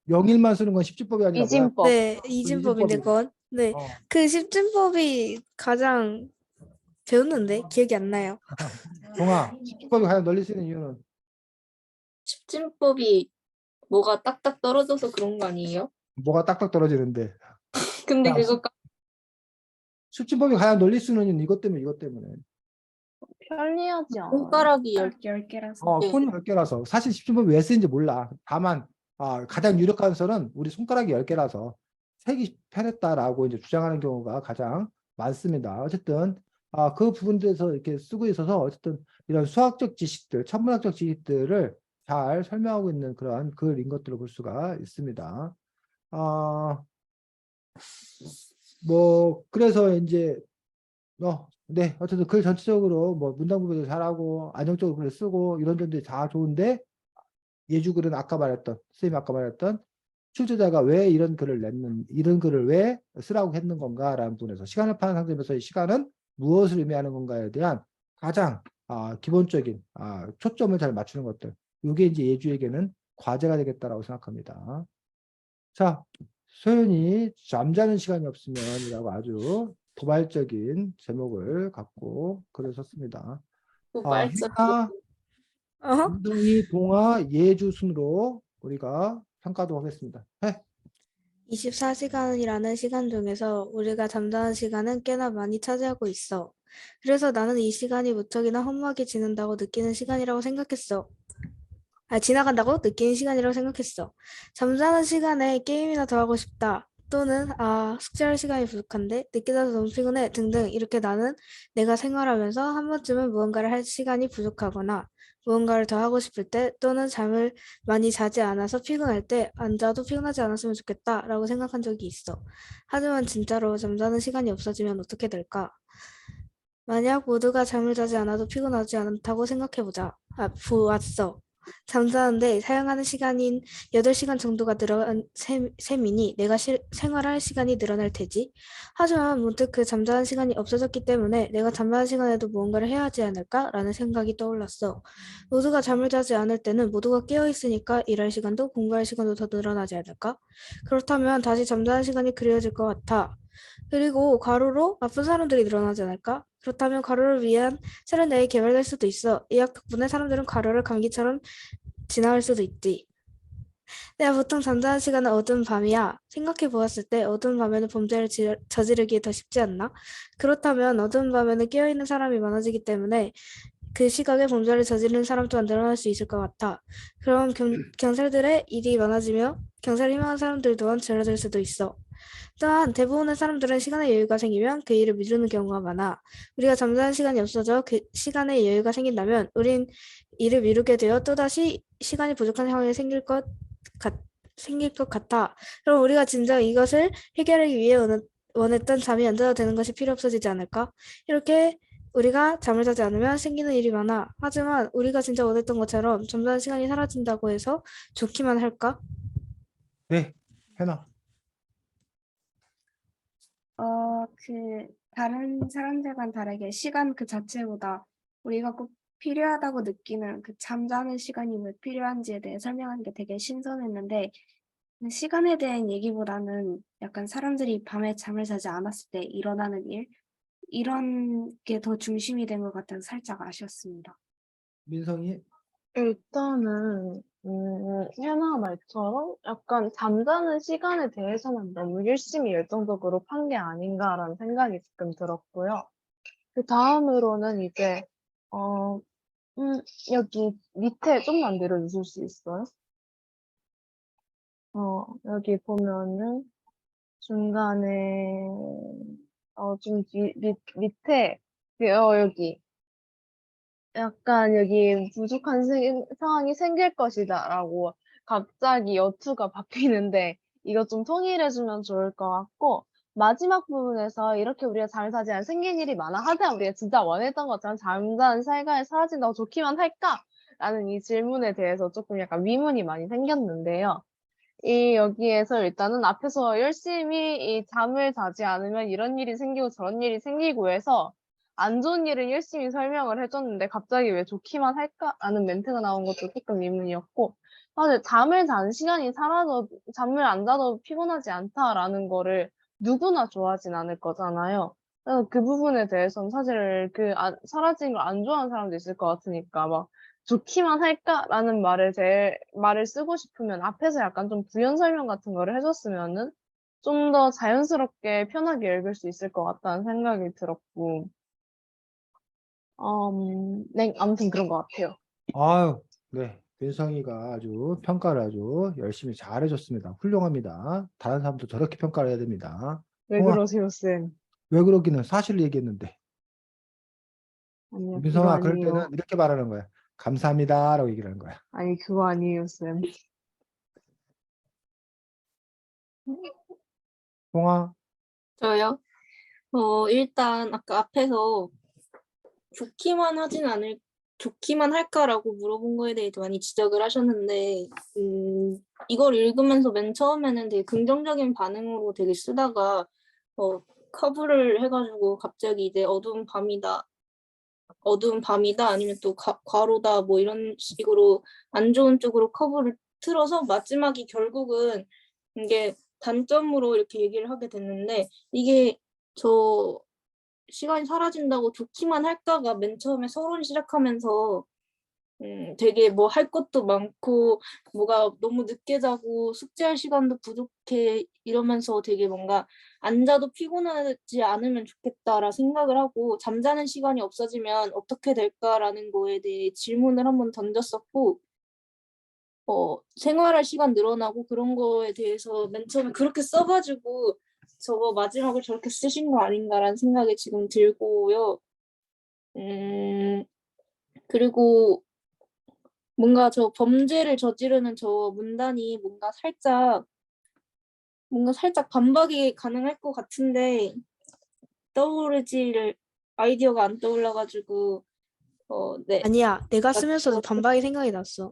0일만 쓰는 건 10진법이 아니라 뭐야? 이진법. 네, 이진법인데 이진법이고. 그건 네, 그 십진법이 가장 배웠는데 기억이 안 나요. 동아, 10진법이 가장 널리 쓰이는 이유는? 십진법이 뭐가 딱딱 떨어져서 그런 거 아니에요? 뭐가 딱딱 떨어지는데. 근데 야, 그거 10진법이 가장 널리 쓰는 이유는 이것 때문에. 편리하지 않아요? 손가락이 열 딱 10개라서. 네. 손이 10개라서 사실 10진법이 왜 쓰는지 몰라. 다만 가장 유력한 설은 우리 손가락이 10개라서 색이 편했다라고 이제 주장하는 경우가 가장 많습니다. 어쨌든 그 부분들에서 이렇게 쓰고 있어서 어쨌든 이런 수학적 지식들, 천문학적 지식들을 잘 설명하고 있는 그러한 글인 것들을 볼 수가 있습니다. 뭐 그래서 이제 네, 어쨌든 글 전체적으로 뭐 문단 구별도 잘하고 안정적으로 글을 쓰고 이런 점들이 다 좋은데 예주글은 선생님이 아까 말했던 출제자가 왜 이런 글을 왜 쓰라고 했는 건가라는 부분에서 시간을 파는 상점에서 이 시간은 무엇을 의미하는 건가에 대한 가장 기본적인 초점을 잘 맞추는 것들. 이게 이제 예주에게는 과제가 되겠다라고 생각합니다. 자, 소연이 잠자는 시간이 없으면이라고 아주 도발적인 제목을 갖고 글을 썼습니다. 또 말자. 어허. 운동이 동화 예주 순으로 우리가 평가하도록 하겠습니다. 24시간이라는 시간 중에서 우리가 잠자는 시간은 꽤나 많이 차지하고 있어. 그래서 나는 이 시간이 무척이나 허무하게 지나간다고 느끼는 시간이라고 생각했어. 잠자는 시간에 게임이나 더 하고 싶다. 또는 숙제할 시간이 부족한데 늦게 자서 너무 피곤해 등등 이렇게 나는 내가 생활하면서 한 번쯤은 무언가를 할 시간이 부족하거나 무언가를 더 하고 싶을 때 또는 잠을 많이 자지 않아서 피곤할 때 안 자도 피곤하지 않았으면 좋겠다 라고 생각한 적이 있어. 하지만 진짜로 잠자는 시간이 없어지면 어떻게 될까? 만약 모두가 잠을 자지 않아도 피곤하지 않다고 생각해보자. 보았어. 잠자는데 사용하는 시간인 8시간 정도가 늘어난 셈이니 내가 생활할 시간이 늘어날 테지. 하지만 문득 그 잠자는 시간이 없어졌기 때문에 내가 잠자는 시간에도 무언가를 해야 하지 않을까라는 생각이 떠올랐어. 모두가 잠을 자지 않을 때는 모두가 깨어있으니까 일할 시간도 공부할 시간도 더 늘어나지 않을까? 그렇다면 다시 잠자는 시간이 그리워질 것 같아. 그리고 괄호로 아픈 사람들이 늘어나지 않을까? 그렇다면 괄호를 위한 새로운 내용이 개발될 수도 있어. 이 약 덕분에 사람들은 괄호를 감기처럼 지나갈 수도 있지. 내가 보통 잠자는 시간은 어두운 밤이야. 생각해 보았을 때 어두운 밤에는 범죄를 저지르기 더 쉽지 않나? 그렇다면 어두운 밤에는 깨어있는 사람이 많아지기 때문에 그 시각에 범죄를 저지르는 사람 또한 늘어날 수 있을 것 같아. 그럼 경찰들의 일이 많아지며 경찰을 희망하는 사람들 또한 줄어들 수도 있어. 또한 대부분의 사람들은 시간의 여유가 생기면 그 일을 미루는 경우가 많아. 우리가 잠자는 시간이 없어져 그 시간의 여유가 생긴다면 우린 일을 미루게 되어 또다시 시간이 부족한 상황이 생길 것 같아. 그럼 우리가 진정 이것을 해결하기 위해 원했던 잠이 안 자도 되는 것이 필요 없어지지 않을까? 이렇게 우리가 잠을 자지 않으면 생기는 일이 많아. 하지만 우리가 진짜 원했던 것처럼 잠자는 시간이 사라진다고 해서 좋기만 할까? 네, 해나. 다른 사람들과는 다르게 시간 그 자체보다 우리가 꼭 필요하다고 느끼는 그 잠자는 시간이 왜 필요한지에 대해 설명하는 게 되게 신선했는데, 시간에 대한 얘기보다는 약간 사람들이 밤에 잠을 자지 않았을 때 일어나는 일, 이런 게 더 중심이 된 것 같아서 살짝 아쉬웠습니다. 민성이. 일단은 해나 말처럼 약간 잠자는 시간에 대해서는 너무 열심히 열정적으로 판 게 아닌가라는 생각이 지금 들었고요. 그 다음으로는 이제 어, 여기 밑에 좀만 내려주실 수 있어요? 여기 보면은 중간에 좀 밑에 여기 약간 여기 부족한 상황이 생길 것이다라고 갑자기 여투가 바뀌는데 이거 좀 통일해주면 좋을 것 같고, 마지막 부분에서 이렇게 우리가 잠을 자지 않으면 생긴 일이 많아. 하지만 우리가 진짜 원했던 것처럼 잠자는 시간이 사라진다고 좋기만 할까? 라는 이 질문에 대해서 조금 약간 의문이 많이 생겼는데요. 여기에서 일단은 앞에서 열심히 이 잠을 자지 않으면 이런 일이 생기고 저런 일이 생기고 해서 안 좋은 일은 열심히 설명을 해줬는데 갑자기 왜 좋기만 할까라는 멘트가 나온 것도 조금 의문이었고, 사실 잠을 자는 시간이 잠을 안 자도 피곤하지 않다라는 거를 누구나 좋아하진 않을 거잖아요. 그래서 그 부분에 대해서는 사실 사라진 걸 안 좋아하는 사람도 있을 것 같으니까 막 좋기만 할까라는 말을 쓰고 싶으면 앞에서 약간 좀 부연 설명 같은 거를 해줬으면은 좀 더 자연스럽게 편하게 읽을 수 있을 것 같다는 생각이 들었고, 네, 아무튼 그런 것 같아요. 아유, 네. 민성이가 아주 평가를 아주 열심히 잘 해줬습니다. 훌륭합니다. 다른 사람도 저렇게 평가를 해야 됩니다. 왜 홍아, 그러세요, 쌤? 왜 그러기는 사실을 얘기했는데. 아니요, 그거 민성아, 그럴 때는 아니에요. 이렇게 말하는 거야. 감사합니다라고 얘기를 하는 거야. 아니, 그거 아니에요, 쌤. 홍아, 저요? 일단 아까 앞에서 좋기만 좋기만 할까라고 물어본 거에 대해서 많이 지적을 하셨는데, 이걸 읽으면서 맨 처음에는 되게 긍정적인 반응으로 되게 쓰다가, 커브를 해가지고 갑자기 이제 어두운 밤이다, 아니면 또 과로다, 뭐 이런 식으로 안 좋은 쪽으로 커브를 틀어서 마지막이 결국은 이게 단점으로 이렇게 얘기를 하게 됐는데, 이게 저 시간이 사라진다고 좋기만 할까가 맨 처음에 서론 시작하면서 되게 뭐 할 것도 많고 뭐가 너무 늦게 자고 숙제할 시간도 부족해 이러면서 되게 뭔가 안 자도 피곤하지 않으면 좋겠다라 생각을 하고, 잠자는 시간이 없어지면 어떻게 될까라는 거에 대해 질문을 한번 던졌었고, 생활할 시간 늘어나고 그런 거에 대해서 맨 처음에 그렇게 써가지고 저거 마지막을 저렇게 쓰신 거 아닌가라는 생각이 지금 들고요. 그리고 뭔가 저 범죄를 저지르는 저 문단이 뭔가 살짝 반박이 가능할 것 같은데 아이디어가 안 떠올라가지고 네. 아니야, 내가 쓰면서도 반박이 생각이 났어.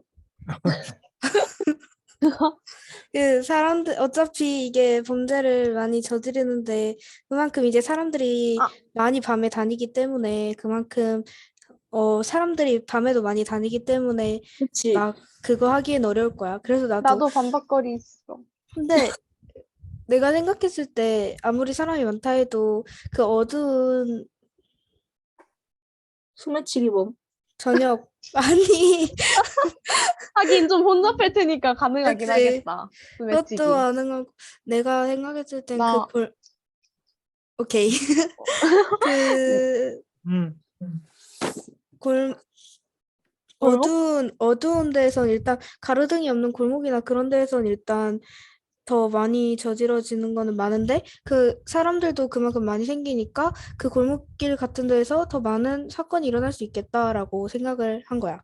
사람들, 어차피 이게 범죄를 많이 저지르는데, 그만큼 이제 사람들이 아. 많이 밤에 다니기 때문에, 그만큼, 사람들이 밤에도 많이 다니기 때문에, 그치. 막 그거 하기엔 어려울 거야. 그래서 나도 반박거리 있어. 근데 내가 생각했을 때, 아무리 사람이 많다 해도, 그 어두운 소매치기범. 저녁, 아니, 하긴 좀 혼잡할 테니까 가능하긴 그치. 하겠다. 그것도 소매치기. 가능하고, 내가 생각했을 땐 나 오케이. 그, 음, 어두운 데에선 일단 가로등이 없는 골목이나 그런 데에선 일단 더 많이 저질러지는 거는 많은데 그 사람들도 그만큼 많이 생기니까 그 골목길 같은 데에서 더 많은 사건이 일어날 수 있겠다라고 생각을 한 거야.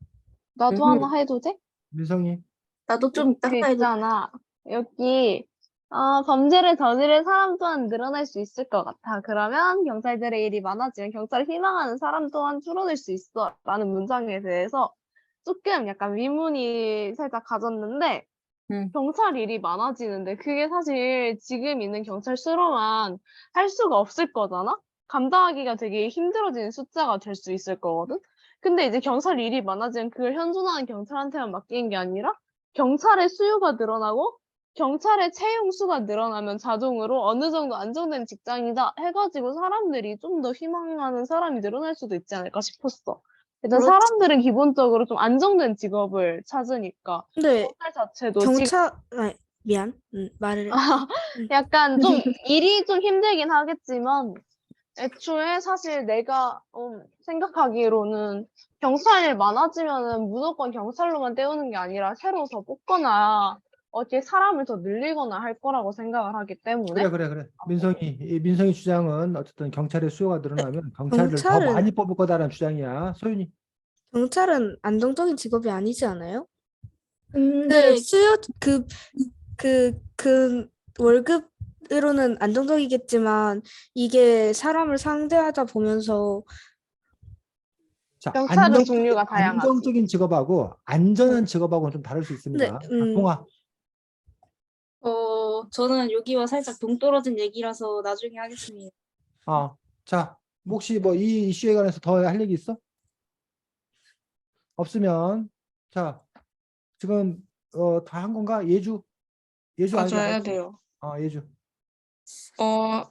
나도 하나 해도 돼? 민성이. 나도 좀 이따 그 해도 있잖아. 여기 범죄를 저지를 사람 또한 늘어날 수 있을 것 같아. 그러면 경찰들의 일이 많아지면 경찰을 희망하는 사람 또한 줄어들 수 있어. 라는 문장에 대해서 조금 약간 의문이 살짝 가졌는데 경찰 일이 많아지는데 그게 사실 지금 있는 경찰 수로만 할 수가 없을 거잖아? 감당하기가 되게 힘들어지는 숫자가 될 수 있을 거거든? 근데 이제 경찰 일이 많아지면 그걸 현존하는 경찰한테만 맡기는 게 아니라 경찰의 수요가 늘어나고 경찰의 채용 수가 늘어나면 자동으로 어느 정도 안정된 직장이다 해가지고 사람들이 좀 더 희망하는 사람이 늘어날 수도 있지 않을까 싶었어. 일단 그렇지. 사람들은 기본적으로 좀 안정된 직업을 찾으니까 근데 경찰 자체도 지금 미안. 말을 응. 약간 좀 일이 좀 힘들긴 하겠지만 애초에 사실 내가 생각하기로는 경찰 일 많아지면은 무조건 경찰로만 때우는 게 아니라 새로 더 뽑거나 어떻게 사람을 더 늘리거나 할 거라고 생각을 하기 때문에 그래. 민성이 주장은 어쨌든 경찰의 수요가 늘어나면 경찰을 더 경찰은 많이 뽑을 거다라는 주장이야. 소윤이. 경찰은 안정적인 직업이 아니지 않아요? 근데 그 월급으로는 안정적이겠지만 이게 사람을 상대하다 보면서 자, 경찰은 종류가 다양하지. 안정적인 직업하고 안전한 직업하고는 좀 다를 수 근데 있습니다. 동아. 저는 여기와 살짝 동떨어진 얘기라서 나중에 하겠습니다. 자, 혹시 뭐 이 이슈에 관해서 더 할 얘기 있어? 없으면 자, 지금 다 한 건가? 예주 아직 안 맞아야 했지? 돼요. 예주.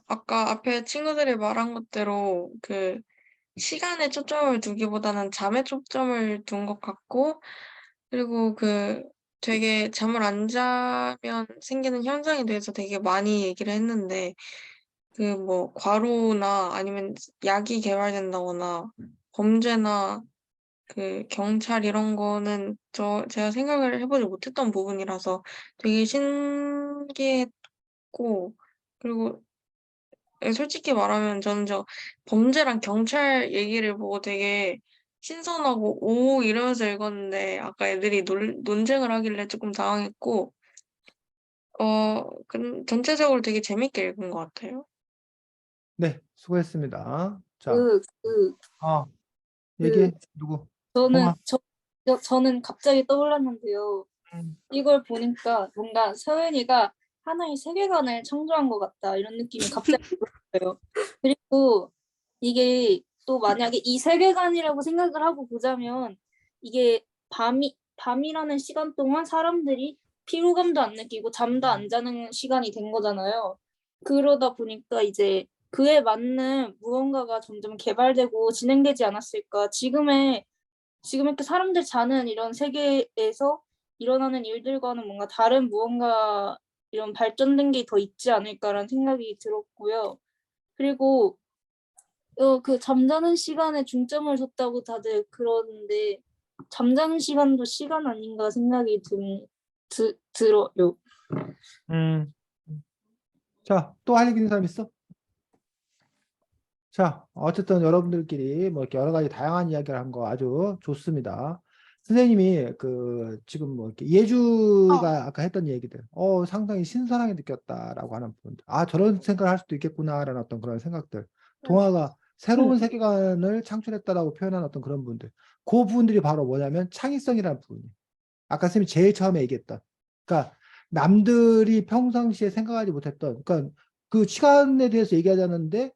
아까 앞에 친구들이 말한 것대로 그 시간에 초점을 두기보다는 잠에 초점을 둔 것 같고, 그리고 되게 잠을 안 자면 생기는 현상에 대해서 되게 많이 얘기를 했는데, 뭐 과로나 아니면 약이 개발된다거나 범죄나 경찰 이런 거는 제가 생각을 해보지 못했던 부분이라서 되게 신기했고, 그리고 솔직히 말하면 저는 범죄랑 경찰 얘기를 보고 되게 신선하고 오 이러면서 읽었는데 아까 애들이 논쟁을 하길래 조금 당황했고 전체적으로 되게 재밌게 읽은 것 같아요. 네, 수고했습니다. 자, 그, 그, 그, 얘기해. 누구? 저는, 동아. 저는 갑자기 떠올랐는데요. 음. 이걸 보니까 뭔가 서연이가 하나의 세계관을 창조한 것 같다 이런 느낌이 갑자기 들었어요. 그리고 이게 또 만약에 이 세계관이라고 생각을 하고 보자면 이게 밤이라는 시간 동안 사람들이 피로감도 안 느끼고 잠도 안 자는 시간이 된 거잖아요. 그러다 보니까 이제 그에 맞는 무언가가 점점 개발되고 진행되지 않았을까. 지금 이렇게 사람들 자는 이런 세계에서 일어나는 일들과는 뭔가 다른 무언가 이런 발전된 게 더 있지 않을까라는 생각이 들었고요. 그리고 그 잠자는 시간에 중점을 뒀다고 다들 그러는데 잠자는 시간도 시간 아닌가 생각이 들어요. 음. 자, 또 할 얘기 있는 사람 있어? 자, 어쨌든 여러분들끼리 뭐 이렇게 여러 가지 다양한 이야기를 한 거 아주 좋습니다. 선생님이 지금 뭐 이렇게 예주가 아까 했던 얘기들, 상당히 신선하게 느꼈다라고 하는 부분들, 저런 생각을 할 수도 있겠구나라는 어떤 그런 생각들, 동화가 새로운 세계관을 창출했다라고 표현한 어떤 그런 부분들, 그 부분들이 바로 뭐냐면 창의성이라는 부분이에요. 아까 선생님이 제일 처음에 얘기했던, 그러니까 남들이 평상시에 생각하지 못했던, 그러니까 그 시간에 대해서 얘기하자는데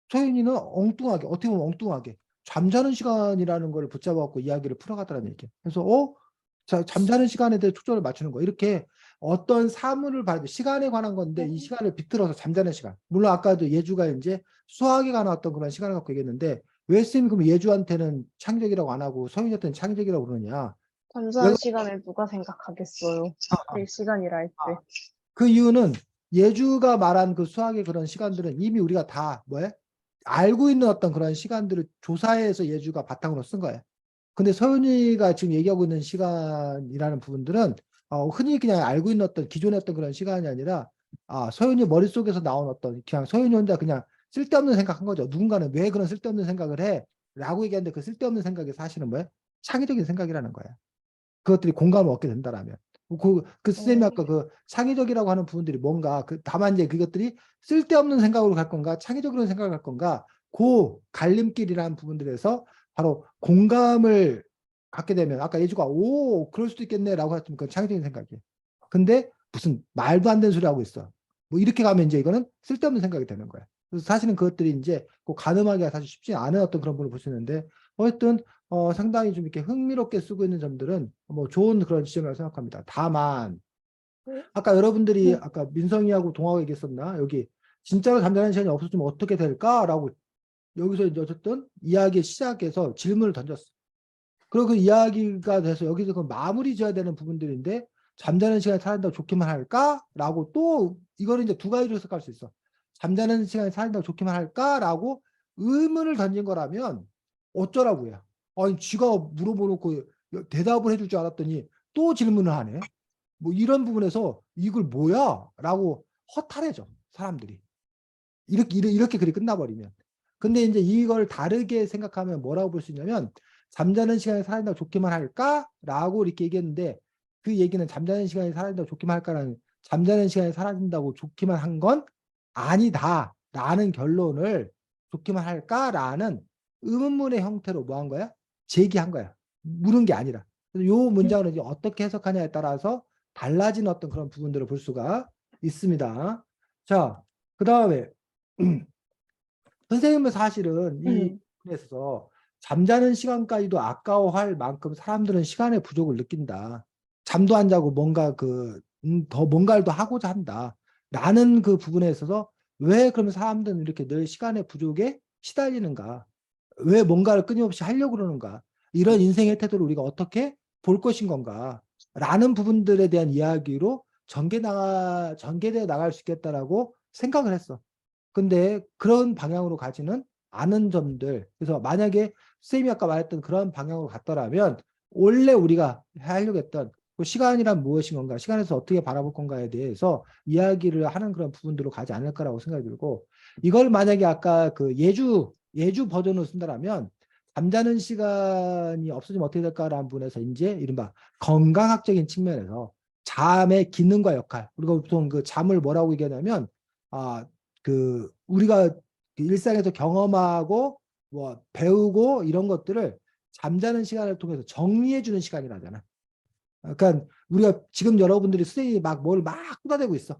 소연이는 엉뚱하게, 어떻게 보면 엉뚱하게 잠자는 시간이라는 걸 붙잡아갖고 이야기를 풀어가더라는 얘기예요. 그래서 잠자는 시간에 대해 초점을 맞추는 거. 이렇게 어떤 사물을 봐야 돼. 시간에 관한 건데 이 시간을 비틀어서 잠자는 시간. 물론 아까도 예주가 이제 수학에 관한 어떤 그런 시간을 갖고 얘기했는데 왜 쌤이 그럼 예주한테는 창의적이라고 안 하고 소연이한테는 창의적이라고 그러냐? 왜 잠자는 시간을 누가 생각하겠어요. 그 시간이라 할 때. 그 이유는 예주가 말한 그 수학의 그런 시간들은 이미 우리가 다 알고 있는 어떤 그런 시간들을 조사해서 예주가 바탕으로 쓴 거예요. 근데 서윤이가 지금 얘기하고 있는 시간이라는 부분들은 흔히 그냥 알고 있는 어떤 기존의 어떤 그런 시간이 아니라 서윤이 머릿속에서 나온 어떤 그냥 서윤이 혼자 그냥 쓸데없는 생각한 거죠. 누군가는 왜 그런 쓸데없는 생각을 해? 라고 얘기하는데 그 쓸데없는 생각이 사실은 뭐야? 창의적인 생각이라는 거야. 그것들이 공감을 얻게 된다라면. 그 쌤이 아까 그 창의적이라고 하는 부분들이 뭔가 다만 이제 그것들이 쓸데없는 생각으로 갈 건가 창의적으로 생각을 할 건가 그 갈림길이라는 부분들에서 바로 공감을 갖게 되면 아까 예주가 오 그럴 수도 있겠네라고 했으면 그건 창의적인 생각이에요. 근데 무슨 말도 안 되는 소리 하고 있어. 뭐 이렇게 가면 이제 이거는 쓸데없는 생각이 되는 거야. 그래서 사실은 그것들이 이제 그 가늠하기가 사실 쉽지 않은 어떤 그런 부분을 볼 수 있는데 어쨌든 상당히 좀 이렇게 흥미롭게 쓰고 있는 점들은 뭐 좋은 그런 지점이라고 생각합니다. 다만 아까 여러분들이 아까 민성이하고 동하고 얘기했었나 여기 진짜로 잠자는 시간이 없어지면 어떻게 될까라고 여기서 이제 어쨌든 이야기 시작해서 질문을 던졌어. 그리고 그 이야기가 돼서 여기서 그 마무리 지어야 되는 부분들인데 잠자는 시간에 살아간다고 좋기만 할까라고 또 이거는 이제 두 가지로 해석할 수 있어. 잠자는 시간에 살아간다고 좋기만 할까라고 의문을 던진 거라면 어쩌라고요. 아니 쥐가 물어보놓고 대답을 해줄 줄 알았더니 또 질문을 하네. 뭐 이런 부분에서 이걸 뭐야? 라고 허탈해져 사람들이. 이렇게 글이 끝나버리면. 근데 이제 이걸 다르게 생각하면 뭐라고 볼 수 있냐면 잠자는 시간에 살아간다고 좋기만 할까라고 이렇게 얘기했는데 그 얘기는 잠자는 시간에 살아간다고 좋기만 할까라는 잠자는 시간에 살아간다고 좋기만 한 건 아니다라는 결론을 좋기만 할까라는 의문문의 형태로 뭐 한 거야? 제기한 거야. 물은 게 아니라. 그래서 요 문장을 이제 어떻게 해석하냐에 따라서 달라진 어떤 그런 부분들을 볼 수가 있습니다. 자, 그 다음에 선생님은 사실은 이 부분에서 잠자는 시간까지도 아까워할 만큼 사람들은 시간의 부족을 느낀다. 잠도 안 자고 뭔가 더 뭔가를 더 하고자 한다. 라는 그 부분에 있어서 왜 그러면 사람들은 이렇게 늘 시간의 부족에 시달리는가? 왜 뭔가를 끊임없이 하려고 그러는가? 이런 인생의 태도를 우리가 어떻게 볼 것인 건가? 라는 부분들에 대한 이야기로 전개되어 나갈 수 있겠다라고 생각을 했어. 근데 그런 방향으로 가지는 않은 점들. 그래서 만약에 쌤이 아까 말했던 그런 방향으로 갔더라면 원래 우리가 하려고 했던 그 시간이란 무엇인 건가, 시간에서 어떻게 바라볼 건가에 대해서 이야기를 하는 그런 부분들로 가지 않을까라고 생각이 들고 이걸 만약에 아까 그 예주 버전으로 쓴다라면 잠자는 시간이 없어지면 어떻게 될까라는 부분에서 이제 이른바 건강학적인 측면에서 잠의 기능과 역할, 우리가 보통 그 잠을 뭐라고 얘기하냐면 우리가 일상에서 경험하고 뭐 배우고 이런 것들을 잠자는 시간을 통해서 정리해 주는 시간이라잖아. 그러니까 우리가 지금 여러분들이 수행이 막 뭘 막 쏟아내고 있어.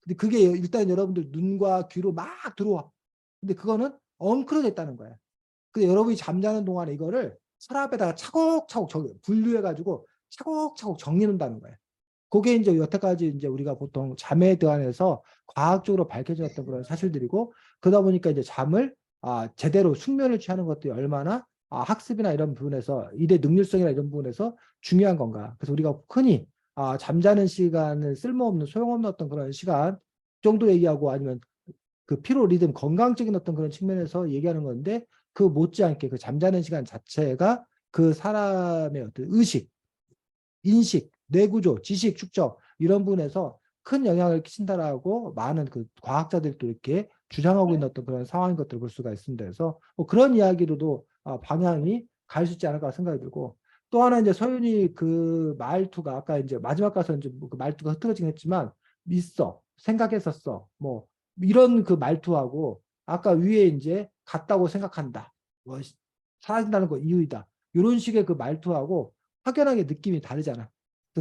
근데 그게 일단 여러분들 눈과 귀로 막 들어와. 근데 그거는 엉클어져 있다는 거야. 근데 여러분이 잠자는 동안에 이거를 서랍에다가 차곡차곡 분류해가지고 차곡차곡 정리해 놓는다는 거야. 그게 이제 여태까지 이제 우리가 보통 잠에 대한해서 과학적으로 밝혀졌던 그런 사실들이고 그러다 보니까 이제 잠을 제대로 숙면을 취하는 것들이 얼마나 학습이나 이런 부분에서 일의 능률성이나 이런 부분에서 중요한 건가. 그래서 우리가 흔히 잠자는 시간은 쓸모없는 소용없는 어떤 그런 시간 정도 얘기하고 아니면 그 피로 리듬 건강적인 어떤 그런 측면에서 얘기하는 건데 그 못지않게 그 잠자는 시간 자체가 그 사람의 어떤 의식 인식, 뇌구조, 지식 축적 이런 부분에서 큰 영향을 끼친다라고 많은 그 과학자들도 이렇게 주장하고 있는 어떤 그런 상황인 것들을 볼 수가 있습니다. 그래서 뭐 그런 이야기로도 방향이 갈 수 있지 않을까 생각이 들고 또 하나 이제 서윤이 그 말투가 아까 이제 마지막 가서 이제 그 말투가 흐트러지긴 했지만 있어 생각했었어 뭐 이런 그 말투하고 아까 위에 이제 같다고 생각한다 뭐 사라진다는 거 이유이다 이런 식의 그 말투하고 확연하게 느낌이 다르잖아.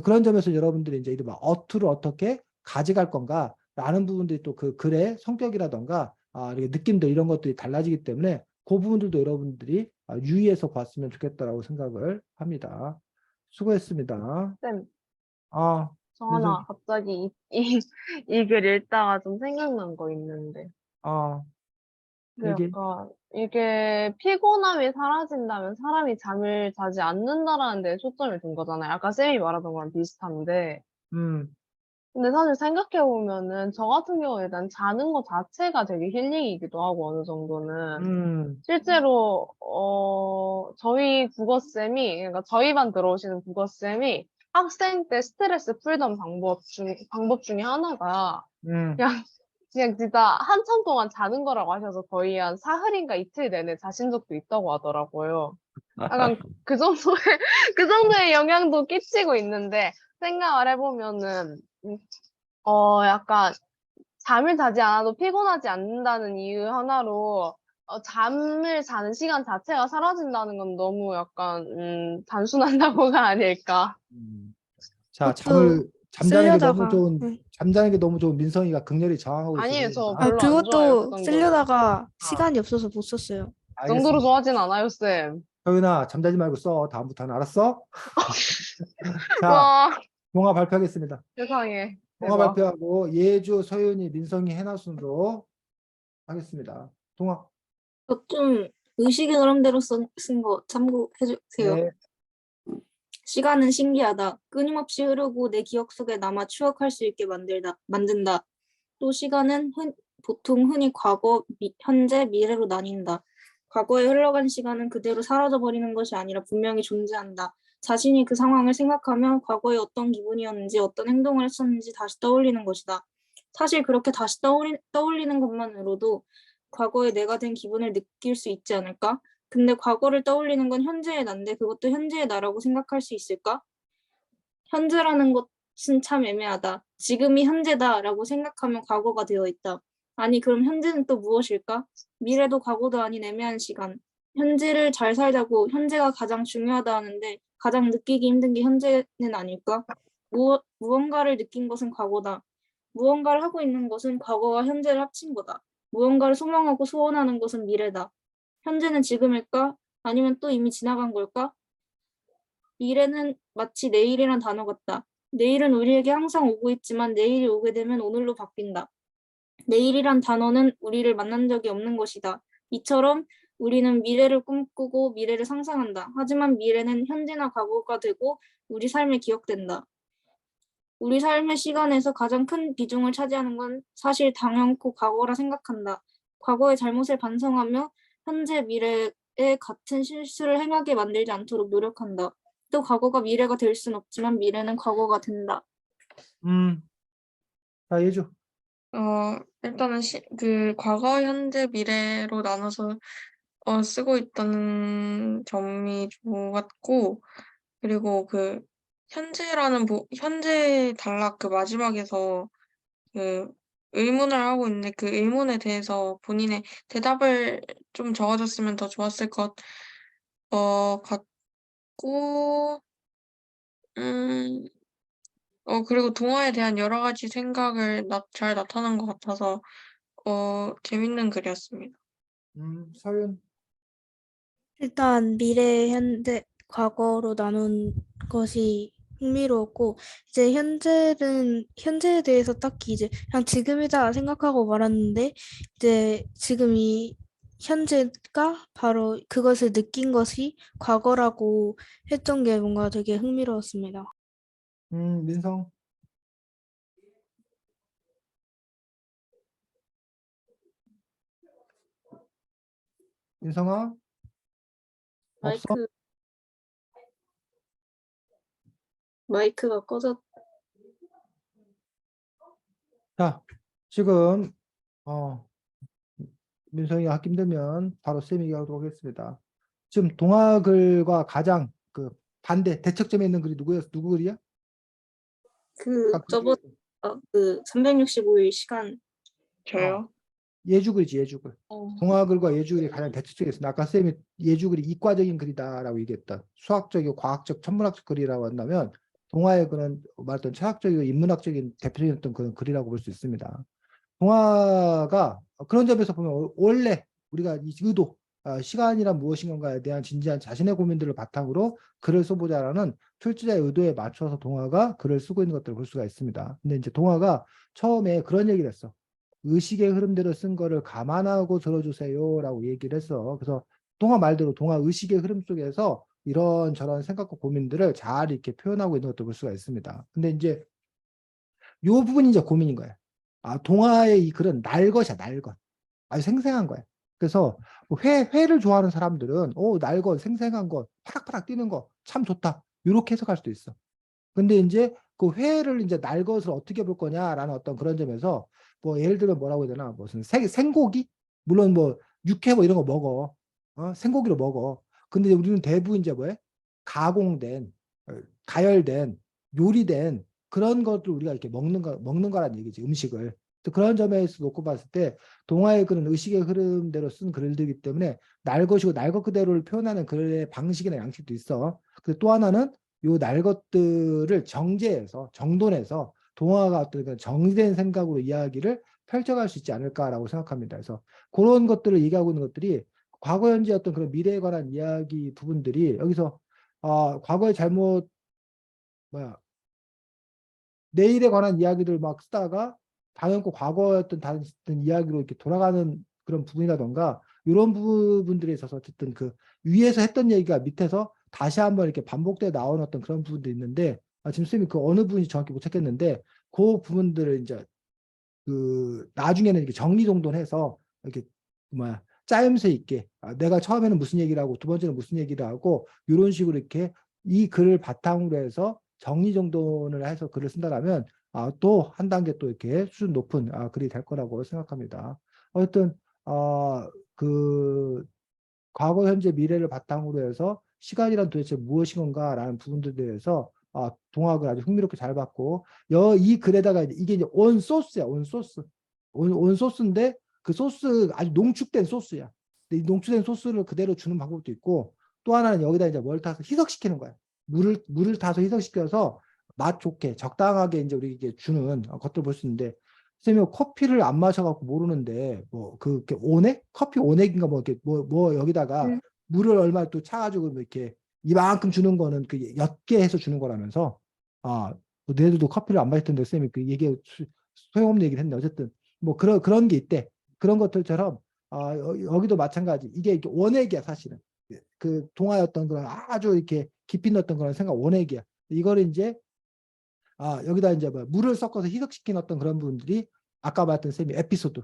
그런 점에서 여러분들이 이제 이른바 어투를 어떻게 가져갈 건가라는 부분들이 또 그 글의 성격이라던가 이렇게 느낌들 이런 것들이 달라지기 때문에 그 부분들도 여러분들이 유의해서 봤으면 좋겠다라고 생각을 합니다. 수고했습니다. 쌤, 아, 저 민성, 하나 갑자기 이 글 읽다가 좀 생각난 거 있는데. 아, 그 얘기, 약간 이게 피곤함이 사라진다면 사람이 잠을 자지 않는다라는 데 초점을 둔 거잖아요. 아까 쌤이 말하던 거랑 비슷한데. 음, 근데 사실 생각해보면은 저 같은 경우에 일단 자는 것 자체가 되게 힐링이기도 하고 어느 정도는 음, 실제로 저희 국어쌤이 그러니까 저희 반 들어오시는 국어쌤이 학생 때 스트레스 풀던 방법 중에 하나가 음. 그냥 그냥 진짜 한참 동안 자는 거라고 하셔서 거의 한 사흘인가 이틀 내내 자신 적도 있다고 하더라고요. 약간 그 정도의 그 정도의 영향도 끼치고 있는데 생각을 해보면은 약간 잠을 자지 않아도 피곤하지 않는다는 이유 하나로 잠을 자는 시간 자체가 사라진다는 건 너무 약간 단순한 사고가 아닐까. 음. 자, 그것도 쓰려다가, 네. 잠자는 게 너무 좋은 민성이가 극렬히 저항하고 아니에요, 있어요. 저 아, 별로 안 좋아해요, 그 그것도 정도는. 쓰려다가 아, 시간이 없어서 못 썼어요. 그 정도로 알겠습니다. 좋아하진 않아요, 쌤. 서윤아, 잠자지 말고 써. 다음부터는 알았어? 자, 와, 동화 발표하겠습니다. 세상에. 동화 대박. 발표하고 예주, 서윤이, 민성이, 해나 순으로 하겠습니다. 동화. 좀 의식의 흐름대로 쓴 거 참고해 주세요. 네. 시간은 신기하다. 끊임없이 흐르고 내 기억 속에 남아 추억할 수 있게 만든다. 또 시간은 보통 흔히 과거, 현재, 미래로 나뉜다. 과거에 흘러간 시간은 그대로 사라져버리는 것이 아니라 분명히 존재한다. 자신이 그 상황을 생각하며 과거에 어떤 기분이었는지 어떤 행동을 했었는지 다시 떠올리는 것이다. 사실 그렇게 다시 떠올리는 것만으로도 과거에 내가 된 기분을 느낄 수 있지 않을까? 근데 과거를 떠올리는 건 현재의 난데 그것도 현재의 나라고 생각할 수 있을까? 현재라는 것은 참 애매하다. 지금이 현재다라고 생각하면 과거가 되어 있다. 아니, 그럼 현재는 또 무엇일까? 미래도 과거도 아닌 애매한 시간. 현재를 잘 살자고 현재가 가장 중요하다 하는데 가장 느끼기 힘든 게 현재는 아닐까? 무언가를 느낀 것은 과거다. 무언가를 하고 있는 것은 과거와 현재를 합친 거다. 무언가를 소망하고 소원하는 것은 미래다. 현재는 지금일까? 아니면 또 이미 지나간 걸까? 미래는 마치 내일이란 단어 같다. 내일은 우리에게 항상 오고 있지만 내일이 오게 되면 오늘로 바뀐다. 내일이란 단어는 우리를 만난 적이 없는 것이다. 이처럼 우리는 미래를 꿈꾸고 미래를 상상한다. 하지만 미래는 현재나 과거가 되고 우리 삶에 기억된다. 우리 삶의 시간에서 가장 큰 비중을 차지하는 건 사실 당연코 과거라 생각한다. 과거의 잘못을 반성하며 현재 미래에 같은 실수를 행하게 만들지 않도록 노력한다. 또 과거가 미래가 될 순 없지만 미래는 과거가 된다. 음, 자, 예주. 일단은 그 과거, 현재, 미래로 나눠서 쓰고 있다는 점이 좋았고, 그리고 그 현재 단락 그 마지막에서 그 의문을 하고 있는데 그 의문에 대해서 본인의 대답을 좀 적어줬으면 더 좋았을 것 같고, 음, 그리고 동화에 대한 여러 가지 생각을 잘 나타난 것 같아서 재밌는 글이었습니다. 서윤. 일단 미래, 현재, 과거로 나눈 것이 흥미로웠고, 이제 현재에 대해서 딱히 이제 그냥 지금이다 생각하고 말았는데, 이제 지금이 현재가 바로 그것을 느낀 것이 과거라고 했던 게 뭔가 되게 흥미로웠습니다. 민성. 민성아, 없어? 마이크가 꺼졌. 자, 지금, 민성이가 하기 힘들면 바로 쌤 얘기하도록 하겠습니다. 지금 동화글과 가장 그 반대, 대척점에 있는 글이 누구 글이야? 아까 그 저번 그 365일 시간. 저요? 예주글이지, 예주글. 어. 동화글과 예주글이 가장 대척점에 있습니다. 아까 쌤이 예주글이 이과적인 글이다라고 얘기했던 수학적이고 과학적, 천문학적 글이라고 한다면 동화의 글은 말했던 철학적이고 인문학적인 대표적인 어떤 그런 글이라고 볼 수 있습니다. 동화가 그런 점에서 보면 원래 우리가 이 의도, 시간이란 무엇인가에 대한 진지한 자신의 고민들을 바탕으로 글을 써보자라는 출제자의 의도에 맞춰서 동화가 글을 쓰고 있는 것들을 볼 수가 있습니다. 근데 이제 동화가 처음에 그런 얘기를 했어. 의식의 흐름대로 쓴 거를 감안하고 들어주세요라고 얘기를 했어. 그래서 동화 말대로 동화 의식의 흐름 속에서 이런저런 생각과 고민들을 잘 이렇게 표현하고 있는 것도 볼 수가 있습니다. 근데 이제 요 부분이 이제 고민인 거예요. 동화의 이 글은 날 것이야, 날 것. 아주 생생한 거야. 그래서 뭐 회를 좋아하는 사람들은 날 것, 생생한 것, 파락파락 뛰는 거 참 좋다. 이렇게 해석할 수도 있어. 근데 이제 그 회를 이제 날 것을 어떻게 볼 거냐라는 어떤 그런 점에서 뭐 예를 들면 뭐라고 해야 되나 무슨 생고기 물론 뭐 육회 뭐 이런 거 먹어 생고기로 먹어 근데 우리는 대부분 이제 뭐해 가공된 가열된 요리된 그런 것들 우리가 이렇게 먹는 거란 얘기지 음식을 또 그런 점에서 놓고 봤을 때 동화의 글은 의식의 흐름대로 쓴 글들이기 때문에 날 것이고 날 것 그대로를 표현하는 글의 방식이나 양식도 있어. 그리고 또 하나는 요 날 것들을 정제해서 정돈해서 동화가 어떤 그 정리된 생각으로 이야기를 펼쳐갈 수 있지 않을까라고 생각합니다. 그래서 그런 것들을 얘기하고 있는 것들이 과거 현재 어떤 그런 미래에 관한 이야기 부분들이 여기서 과거의 잘못 뭐야 내일에 관한 이야기들 막 쓰다가 당연히 과거였던 다른 이야기로 이렇게 돌아가는 그런 부분이라던가 이런 부분들에 있어서 어쨌든 그 위에서 했던 얘기가 밑에서 다시 한번 이렇게 반복돼 나오는 어떤 그런 부분도 있는데 지금 쌤이 그 어느 부분이 정확히 못 찾겠는데 그 부분들을 이제 그 나중에는 이렇게 정리정돈해서 이렇게 뭐야 짜임새 있게 내가 처음에는 무슨 얘기를 하고 두 번째는 무슨 얘기를 하고 이런 식으로 이렇게 이 글을 바탕으로 해서 정리정돈을 해서 글을 쓴다라면 또 한 단계 또 이렇게 수준 높은 글이 될 거라고 생각합니다. 어쨌든 그 과거, 현재, 미래를 바탕으로 해서 시간이란 도대체 무엇인 건가라는 부분들에 대해서 동학을 아주 흥미롭게 잘 봤고 이 글에다가 이게 이제 온 소스야, 온 소스. 온 소스인데 그 소스 아주 농축된 소스야. 근데 이 농축된 소스를 그대로 주는 방법도 있고 또 하나는 여기다 이제 뭘 타서 희석시키는 거야. 물을 타서 희석시켜서 맛 좋게 적당하게 이제 우리에게 주는 것들 볼 수 있는데 선생님 커피를 안 마셔갖고 모르는데 뭐 그 오넥 커피 오넥인가 뭐 이렇게 뭐 여기다가 물을 얼마 또 차가지고 뭐 이렇게 이만큼 주는 거는 그 옅게 해서 주는 거라면서 뭐 너희들도 커피를 안 마실 텐데 쌤이 그 얘기 소용없는 얘기를 했는데 어쨌든 뭐 그런 게 있대 그런 것들처럼 여기도 마찬가지 이게 원액이야 사실은 그 동화였던 그런 아주 이렇게 깊이 넣었던 그런 생각 원액이야 이거를 이제 여기다 이제 뭐 물을 섞어서 희석시킨 어떤 그런 부분들이 아까 말했던 쌤이 에피소드,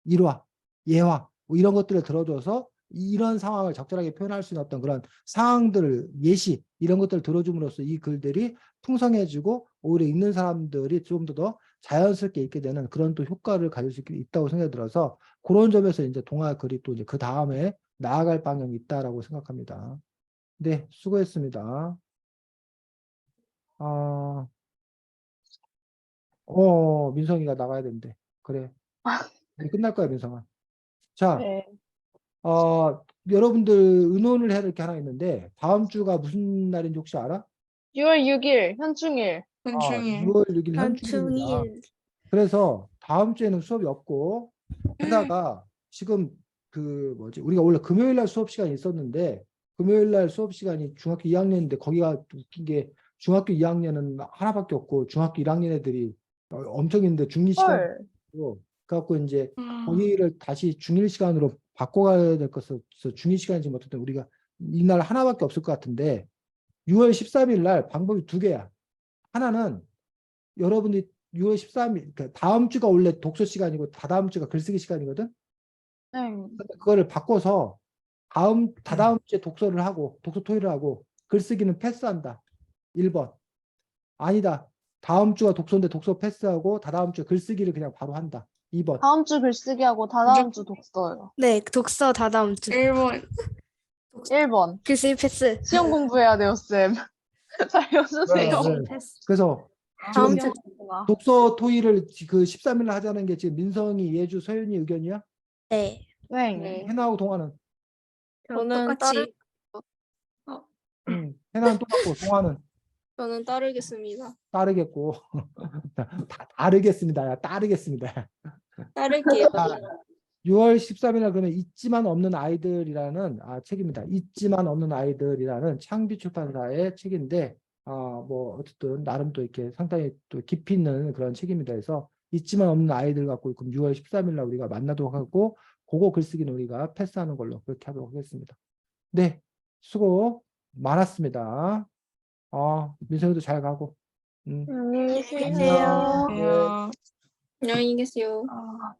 일화, 예화 뭐 이런 것들을 들어줘서 이런 상황을 적절하게 표현할 수 있는 어떤 그런 상황들을 예시 이런 것들을 들어줌으로써 이 글들이 풍성해지고 오히려 읽는 사람들이 좀 더 자연스럽게 읽게 되는 그런 또 효과를 가질 수 있다고 생각이 들어서 그런 점에서 이제 동화 글이 또 이제 그 다음에 나아갈 방향이 있다라고 생각합니다. 네, 수고했습니다. 민성이가 나가야 되는데. 그래. 이제 끝날 거야, 민성아. 자, 네. 여러분들 의논을 해야 될 게 하나 있는데, 다음 주가 무슨 날인지 혹시 알아? 6월 6일 현충일. 현충일. 6월 6일 현충일입니다. 현충일. 그래서 다음 주에는 수업이 없고, 게다가 지금 우리가 원래 금요일 날 수업 시간이 있었는데, 금요일 날 수업 시간이 중학교 2학년인데, 거기가 웃긴 게 중학교 2학년은 하나밖에 없고, 중학교 1학년 애들이 엄청 있는데, 중2 시간 헐. 그래갖고 이제 거기를 다시 중1 시간으로 바꿔가야 될 것을 중2 시간이 지금 어쨌든 우리가 이날 하나밖에 없을 것 같은데 6월 13일 날 방법이 두 개야. 하나는 여러분이 6월 13일 그러니까 다음 주가 원래 독서 시간이고 다다음 주가 글쓰기 시간이거든. 네. 그거를 바꿔서 다다음 주에 독서를 하고 독서 토의를 하고 글쓰기는 패스한다. 1번. 아니다. 다음 주가 독서인데 독서 패스하고 다다음 주에 글쓰기를 그냥 바로 한다. 2번. 다음 주 글쓰기하고 다다음 주 독서요. 네, 독서 다다음 주. 1번. 1번. 글쓰기 패스. 시험 공부해야 돼요, 쌤. 살려주세요. 네. 패스. 그래서 다음 지금 주. 독서 토의를 그 13일 하자는 게 지금 민성이, 예주, 서윤이 의견이야? 네. 네. 네. 해나하고 동화는? 저는 똑같이. 해나는 똑같고 동화는 저는 따르겠습니다. 따르겠고 다르겠습니다. 따르겠습니다. 따를게요. 6월 13일날 그러면 잊지만 없는 아이들이라는 책입니다. 잊지만 없는 아이들이라는 창비 출판사의 책인데 뭐 어쨌든 나름 또 이렇게 상당히 또 깊이 있는 그런 책입니다. 그래서 잊지만 없는 아이들 갖고 그럼 6월 13일날 우리가 만나도록 하고 그거 글쓰기는 우리가 패스하는 걸로 그렇게 하도록 하겠습니다. 네, 수고 많았습니다. 민성이도 잘 가고. 안녕히 안녕히 계세요. 계세요. 안녕. 안녕히 계세요. 아.